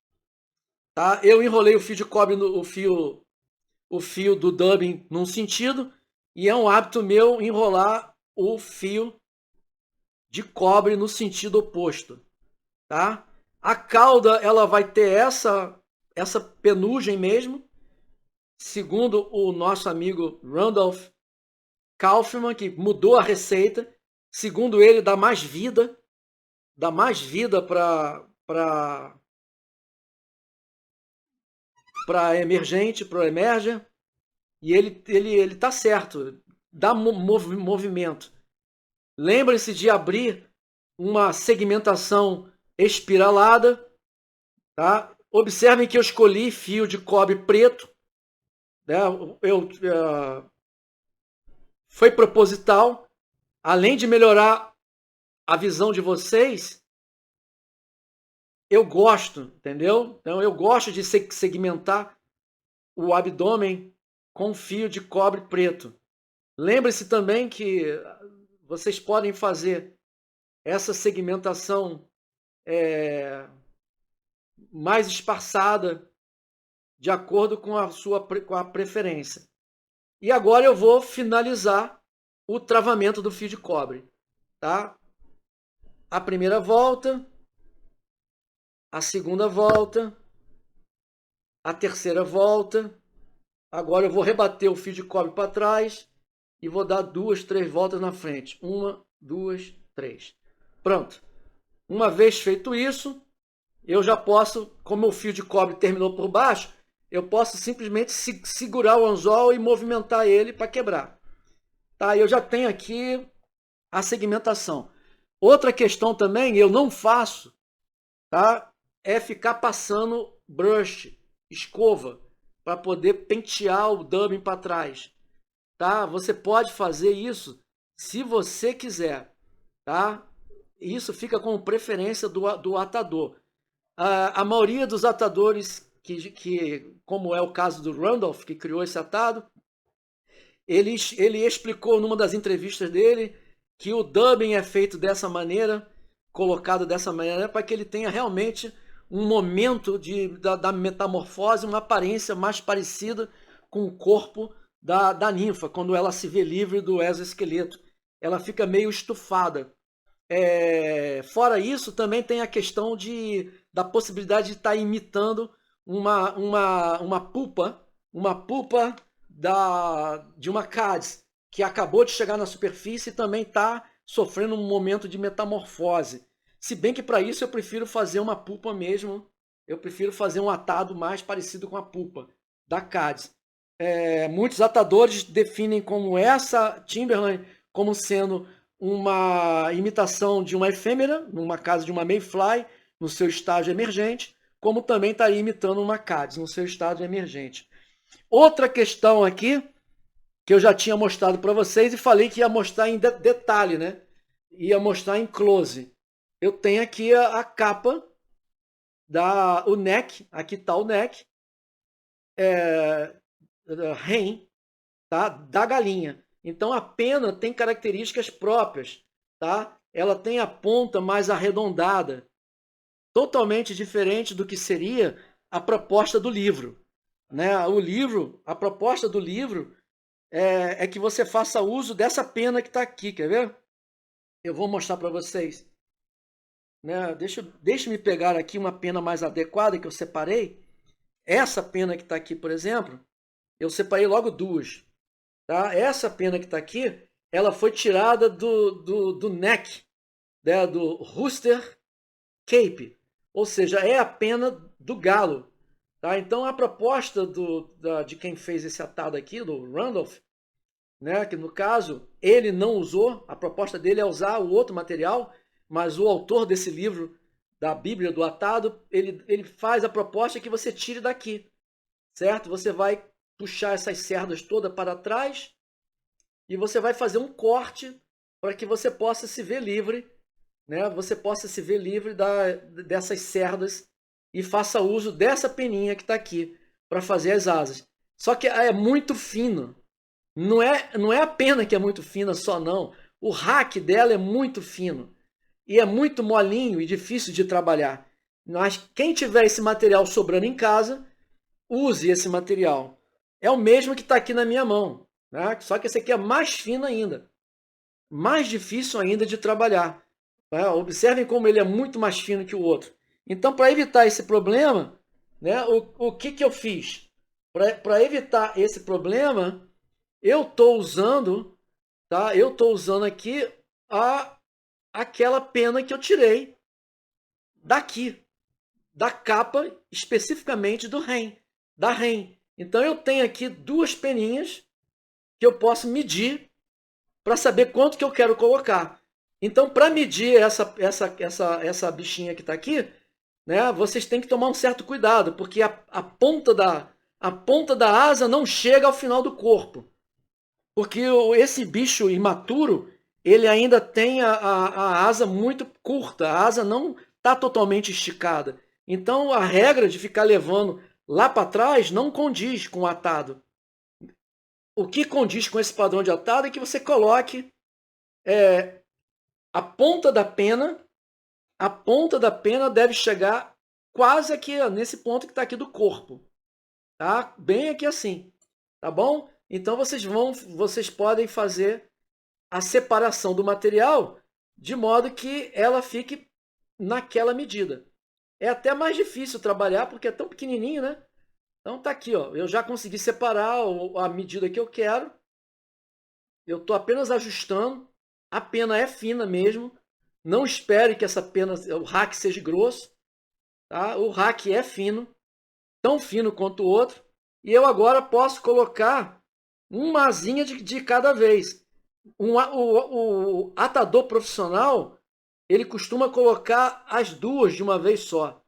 Tá? Eu enrolei o fio de cobre, o fio do dubbing num sentido, e é um hábito meu enrolar o fio de cobre no sentido oposto. Tá? A cauda ela vai ter essa penugem mesmo, segundo o nosso amigo Randolph Kaufman, que mudou a receita. Segundo ele, dá mais vida para emergente, para emerger. E ele tá certo, dá movimento. Lembre-se de abrir uma segmentação espiralada, tá? Observem que eu escolhi fio de cobre preto, né? Foi proposital, além de melhorar a visão de vocês, eu gosto, entendeu? Então eu gosto de segmentar o abdômen com fio de cobre preto. Lembre-se também que vocês podem fazer essa segmentação mais espaçada, de acordo com a preferência. E agora eu vou finalizar o travamento do fio de cobre, tá? A primeira volta, a segunda volta, a terceira volta. Agora eu vou rebater o fio de cobre para trás e vou dar 2, 3 voltas na frente. 1, 2, 3. Pronto. Uma vez feito isso, eu já posso, como o fio de cobre terminou por baixo, eu posso simplesmente segurar o anzol e movimentar ele para quebrar. Tá? Eu já tenho aqui a segmentação. Outra questão também, eu não faço, tá? É ficar passando brush, escova, para poder pentear o dubbing para trás. Tá? Você pode fazer isso se você quiser. Tá? Isso fica com preferência do atador. A maioria dos atadores, como é o caso do Randolph, que criou esse atado, ele explicou numa das entrevistas dele que o dubbing é feito dessa maneira, colocado dessa maneira, para que ele tenha realmente um momento da metamorfose, uma aparência mais parecida com o corpo da ninfa, quando ela se vê livre do exoesqueleto. Ela fica meio estufada. Fora isso, também tem a questão da possibilidade de estar imitando uma pupa de uma Cádiz, que acabou de chegar na superfície e também está sofrendo um momento de metamorfose. Se bem que para isso eu prefiro fazer uma pupa mesmo, eu prefiro fazer um atado mais parecido com a pupa da Cádiz. Muitos atadores definem como essa Timberline como sendo uma imitação de uma efêmera, numa casa de uma Mayfly, no seu estágio emergente, como também estaria imitando uma Cádiz no seu estágio emergente. Outra questão aqui, que eu já tinha mostrado para vocês e falei que ia mostrar em detalhe, né? Ia mostrar em close. Eu tenho aqui a capa, o neck, aqui está o neck, hen, tá? Da galinha. Então a pena tem características próprias, tá? Ela tem a ponta mais arredondada, totalmente diferente do que seria a proposta do livro, né? A proposta do livro é que você faça uso dessa pena que está aqui, quer ver? Eu vou mostrar para vocês. Né? Deixa-me pegar aqui uma pena mais adequada que eu separei. Essa pena que está aqui, por exemplo, eu separei logo duas. Tá? Essa pena que está aqui, ela foi tirada do neck, né? Do Rooster Cape, ou seja, é a pena do galo. Tá? Então a proposta de quem fez esse atado aqui, do Randolph, né? Que no caso ele não usou, a proposta dele é usar o outro material, mas o autor desse livro, da Bíblia do Atado, ele faz a proposta que você tire daqui, certo? Você vai puxar essas cerdas todas para trás e você vai fazer um corte para que você possa se ver livre, né? Você possa se ver livre dessas cerdas e faça uso dessa peninha que está aqui para fazer as asas. Só que é muito fino. Não é a pena que é muito fina só, não. O rack dela é muito fino. E é muito molinho e difícil de trabalhar. Mas quem tiver esse material sobrando em casa, use esse material. É o mesmo que está aqui na minha mão, né? Só que esse aqui é mais fino ainda. Mais difícil ainda de trabalhar. Né? Observem como ele é muito mais fino que o outro. Então, para evitar esse problema, né, o que eu fiz? Para evitar esse problema, eu estou usando, tá? Eu estou usando aqui aquela pena que eu tirei daqui, da capa, especificamente da REM. Então eu tenho aqui duas peninhas que eu posso medir para saber quanto que eu quero colocar. Então, para medir essa bichinha que está aqui, né, vocês têm que tomar um certo cuidado, porque a ponta da asa não chega ao final do corpo. Porque esse bicho imaturo, ele ainda tem a asa muito curta, a asa não está totalmente esticada. Então, a regra de ficar levando lá para trás não condiz com o atado. O que condiz com esse padrão de atado é que você coloque a ponta da pena deve chegar quase aqui, ó, nesse ponto que está aqui do corpo, tá? Bem aqui assim, tá bom? Então vocês podem fazer a separação do material de modo que ela fique naquela medida. É até mais difícil trabalhar porque é tão pequenininho, né? Então tá aqui, ó. Eu já consegui separar a medida que eu quero. Eu estou apenas ajustando. A pena é fina mesmo. Não espere que essa pena, o rack seja grosso. Tá? O rack é fino, tão fino quanto o outro. E eu agora posso colocar uma asinha de cada vez. O atador profissional, ele costuma colocar as duas de uma vez só.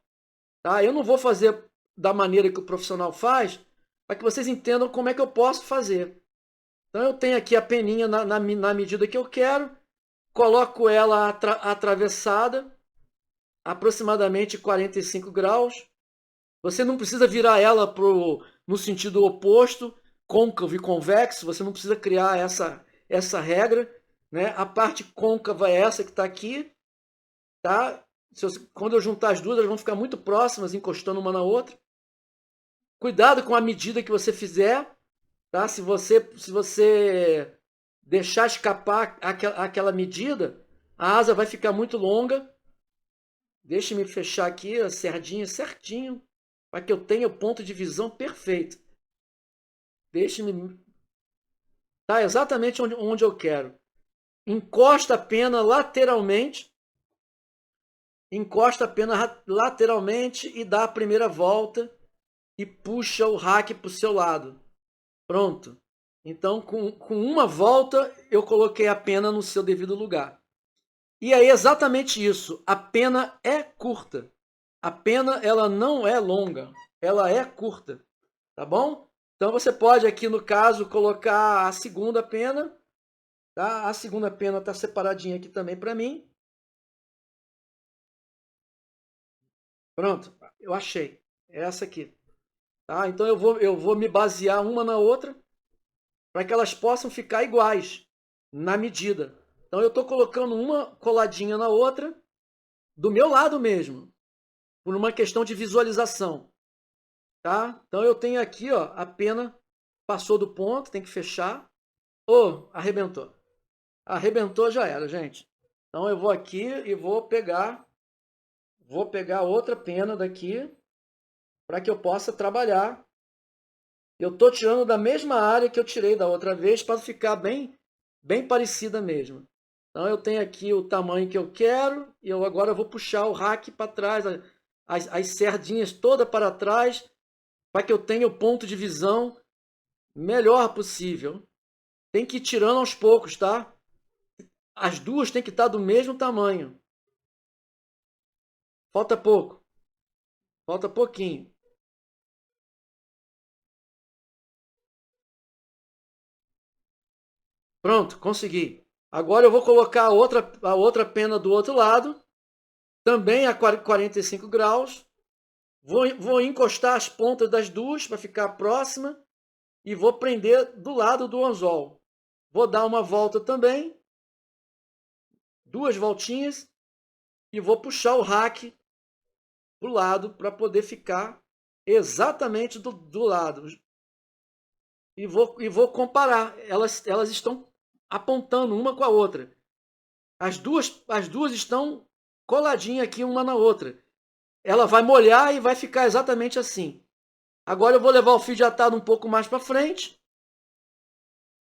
Tá? Eu não vou fazer da maneira que o profissional faz, para que vocês entendam como é que eu posso fazer. Então eu tenho aqui a peninha na medida que eu quero, coloco ela atravessada, aproximadamente 45 graus. Você não precisa virar ela no sentido oposto, côncavo e convexo, você não precisa criar essa regra. Né? A parte côncava é essa que está aqui. Tá? Quando eu juntar as duas, elas vão ficar muito próximas, encostando uma na outra. Cuidado com a medida que você fizer. Tá? Se você deixar escapar aquela medida, a asa vai ficar muito longa. Deixe-me fechar aqui a sardinha certinho, para que eu tenha o ponto de visão perfeito. Deixe-me... Tá exatamente onde eu quero. Encosta a pena lateralmente. Encosta a pena lateralmente e dá a primeira volta e puxa o rack para o seu lado. Pronto. Então, com uma volta, eu coloquei a pena no seu devido lugar. E é exatamente isso. A pena é curta. A pena ela não é longa. Ela é curta. Tá bom? Então, você pode aqui, no caso, colocar a segunda pena. Tá? A segunda pena está separadinha aqui também para mim. Pronto. Eu achei. É essa aqui. Tá? Então, eu vou me basear uma na outra para que elas possam ficar iguais na medida. Então eu estou colocando uma coladinha na outra, do meu lado mesmo, por uma questão de visualização. Tá? Então eu tenho aqui, ó, a pena passou do ponto, tem que fechar. Oh, arrebentou. Arrebentou, já era, gente. Então eu vou aqui e vou pegar outra pena daqui para que eu possa trabalhar. Eu estou tirando da mesma área que eu tirei da outra vez para ficar bem parecida mesmo. Então eu tenho aqui o tamanho que eu quero e eu agora vou puxar o rack para trás, as sardinhas toda para trás, para que eu tenha o ponto de visão melhor possível. Tem que ir tirando aos poucos, tá? As duas têm que estar do mesmo tamanho. Falta pouco. Falta pouquinho. Pronto, consegui. Agora eu vou colocar a outra pena do outro lado, também a 45 graus. Vou encostar as pontas das duas para ficar próxima e vou prender do lado do anzol. Vou dar uma volta também, duas voltinhas, e vou puxar o rack para o lado para poder ficar exatamente do lado. E vou comparar. Elas estão apontando uma com a outra. As duas estão coladinhas aqui uma na outra. Ela vai molhar e vai ficar exatamente assim. Agora eu vou levar o fio de atado um pouco mais para frente.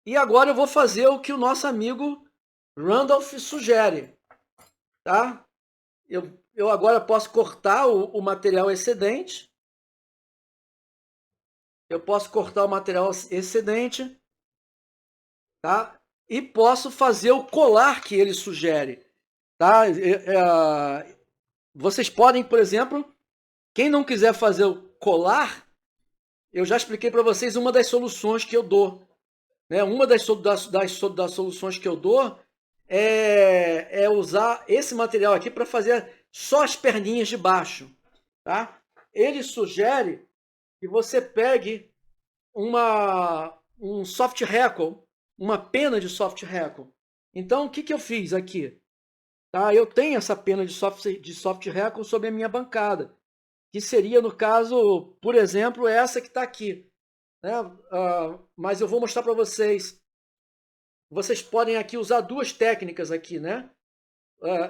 E agora eu vou fazer o que o nosso amigo Randolph sugere. Tá? Eu agora posso cortar o material excedente. Eu posso cortar o material excedente. Tá? E posso fazer o colar que ele sugere. Tá? Vocês podem, por exemplo, quem não quiser fazer o colar, eu já expliquei para vocês uma das soluções que eu dou. Né? Uma das soluções que eu dou é usar esse material aqui para fazer só as perninhas de baixo. Tá? Ele sugere que você pegue um soft hackle, uma pena de soft hackle. Então, o que eu fiz aqui? Tá? Eu tenho essa pena de soft hackle sobre a minha bancada, que seria, no caso, por exemplo, essa que está aqui. Né? Mas eu vou mostrar para vocês. Vocês podem aqui usar duas técnicas aqui, né?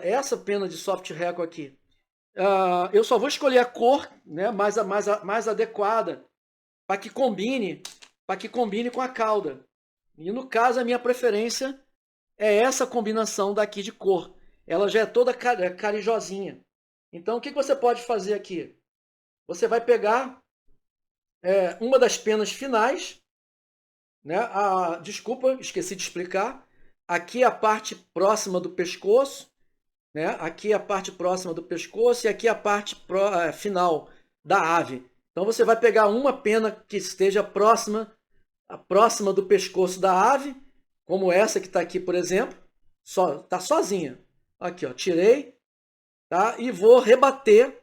Essa pena de soft hackle aqui. Eu só vou escolher a cor, né, mais adequada para que combine com a cauda. E no caso, a minha preferência é essa combinação daqui de cor. Ela já é toda carijosinha. Então, o que você pode fazer aqui? Você vai pegar uma das penas finais, né? Desculpa, esqueci de explicar. Aqui é a parte próxima do pescoço, né? Aqui é a parte próxima do pescoço e aqui é a parte final da ave. Então você vai pegar uma pena que esteja próxima do pescoço da ave, como essa que está aqui, por exemplo, está sozinha. Aqui, ó, tirei, tá? E vou rebater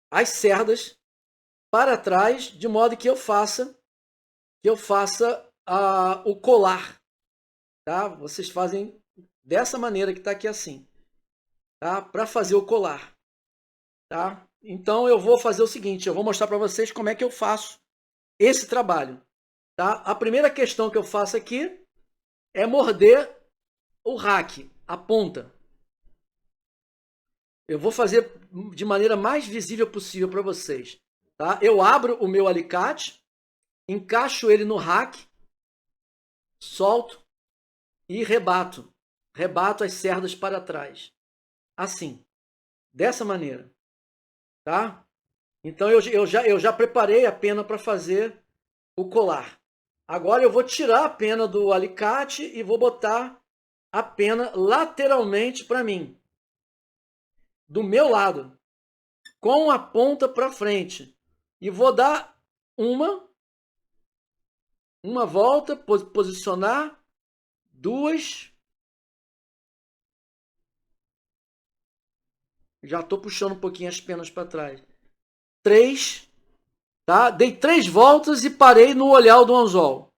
as cerdas para trás, de modo que eu faça o colar, tá? Vocês fazem dessa maneira que está aqui assim, tá? Para fazer o colar, tá? Então eu vou fazer o seguinte, eu vou mostrar para vocês como é que eu faço esse trabalho, tá? A primeira questão que eu faço aqui é morder o rack, a ponta. Eu vou fazer de maneira mais visível possível para vocês, tá? Eu abro o meu alicate, encaixo ele no rack, solto e rebato as cerdas para trás, assim, dessa maneira, tá? Então eu já preparei a pena para fazer o colar. Agora eu vou tirar a pena do alicate e vou botar a pena lateralmente para mim, do meu lado, com a ponta para frente, e vou dar uma volta, posicionar, duas, já estou puxando um pouquinho as penas para trás, três, tá? Dei 3 voltas e parei no olhar do anzol.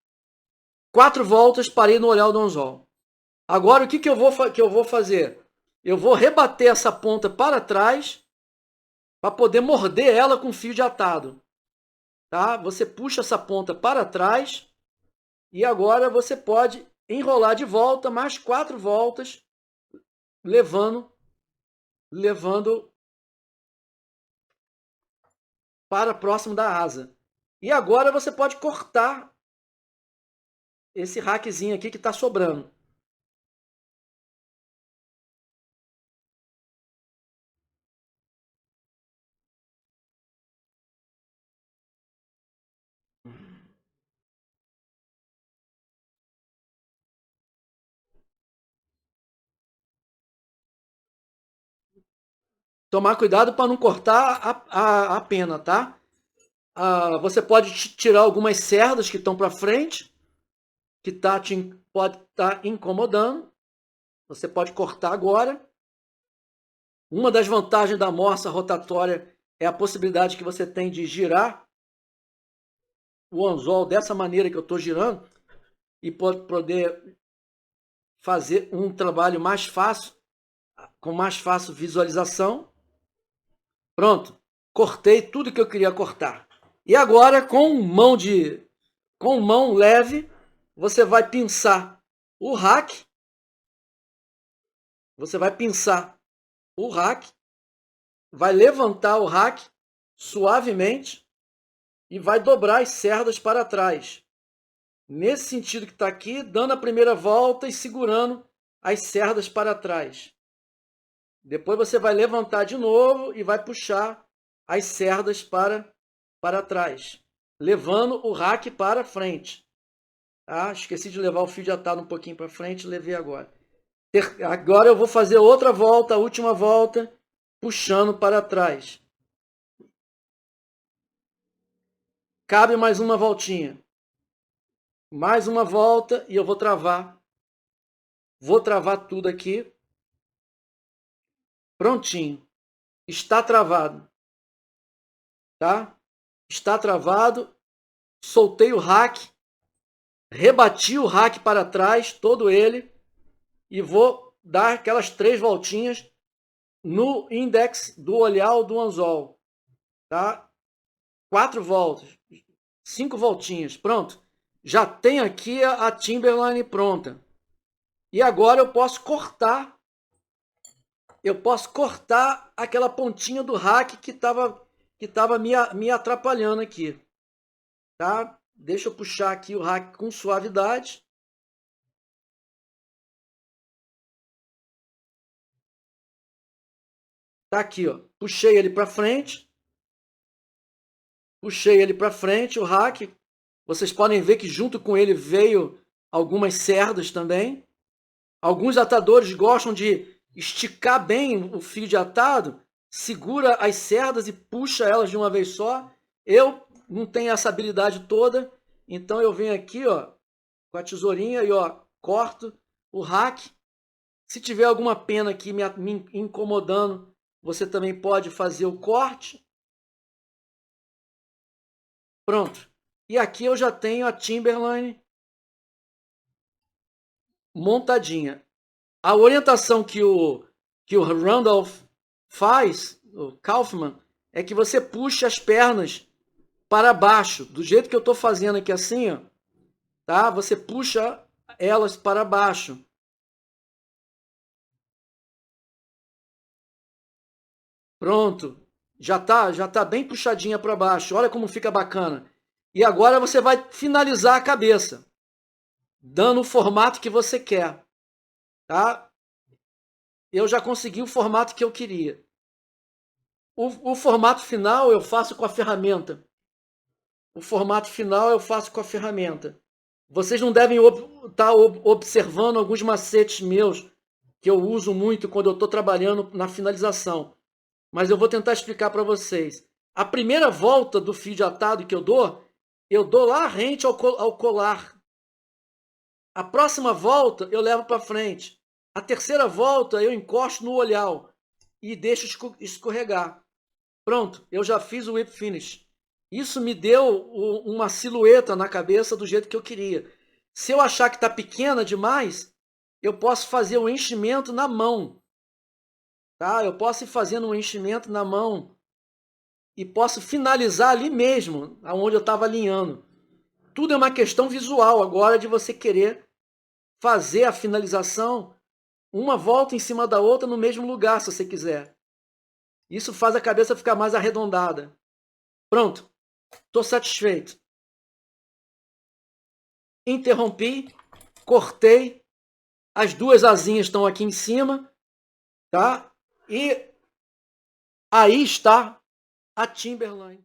4 voltas, parei no olhar do anzol. Agora o que eu vou fazer? Eu vou rebater essa ponta para trás para poder morder ela com fio de atado. Tá? Você puxa essa ponta para trás e agora você pode enrolar de volta mais 4 voltas, levando para próximo da asa. E agora você pode cortar esse rackzinho aqui que está sobrando. Tomar cuidado para não cortar a pena, tá? Você pode tirar algumas cerdas que estão para frente, que pode estar incomodando. Você pode cortar agora. Uma das vantagens da morsa rotatória é a possibilidade que você tem de girar o anzol dessa maneira que eu estou girando e poder fazer um trabalho mais fácil, com mais fácil visualização. Pronto, cortei tudo que eu queria cortar. E agora, com mão leve, você vai pinçar o rack. Você vai pinçar o rack, vai levantar o rack suavemente e vai dobrar as cerdas para trás. Nesse sentido que está aqui, dando a primeira volta e segurando as cerdas para trás. Depois você vai levantar de novo e vai puxar as cerdas para trás, levando o rack para frente. Tá? Esqueci de levar o fio de atado um pouquinho para frente, levei agora. Agora eu vou fazer outra volta, a última volta, puxando para trás. Cabe mais uma voltinha. Mais uma volta e eu vou travar. Vou travar tudo aqui. Prontinho. Está travado. Tá? Está travado. Soltei o rack. Rebati o rack para trás, todo ele. E vou dar aquelas 3 voltinhas no index do olhar do anzol. Tá? 4 voltas. 5 voltinhas. Pronto. Já tenho aqui a Timberline pronta. E agora eu posso cortar. Eu posso cortar aquela pontinha do rack que estava me atrapalhando aqui. Tá? Deixa eu puxar aqui o rack com suavidade. Tá aqui, ó. Puxei ele para frente. Puxei ele para frente, o rack. Vocês podem ver que junto com ele veio algumas cerdas também. Alguns atadores gostam de esticar bem o fio de atado, segura as cerdas e puxa elas de uma vez só. Eu não tenho essa habilidade toda, então eu venho aqui, ó, com a tesourinha e ó, corto o rack. Se tiver alguma pena aqui me incomodando, você também pode fazer o corte. Pronto. E aqui eu já tenho a Timberline montadinha. A orientação que o Randolph faz, o Kaufman, é que você puxe as pernas para baixo, do jeito que eu estou fazendo aqui assim, ó, tá? Você puxa elas para baixo. Pronto. Já tá bem puxadinha para baixo. Olha como fica bacana. E agora você vai finalizar a cabeça, dando o formato que você quer, tá? Eu já consegui o formato que eu queria. O formato final eu faço com a ferramenta. O formato final eu faço com a ferramenta. Vocês não devem estar observando alguns macetes meus que eu uso muito quando eu estou trabalhando na finalização. Mas eu vou tentar explicar para vocês. A primeira volta do fio de atado que eu dou lá rente ao colar. A próxima volta eu levo para frente. A terceira volta eu encosto no olhar e deixo escorregar. Pronto, eu já fiz o whip finish. Isso me deu uma silhueta na cabeça do jeito que eu queria. Se eu achar que está pequena demais, eu posso fazer o enchimento na mão. Tá? Eu posso ir fazendo um enchimento na mão e posso finalizar ali mesmo, aonde eu estava alinhando. Tudo é uma questão visual agora de você querer fazer a finalização uma volta em cima da outra no mesmo lugar, se você quiser. Isso faz a cabeça ficar mais arredondada. Pronto. Estou satisfeito. Interrompi, cortei. As 2 asinhas estão aqui em cima, tá? E aí está a Timberline.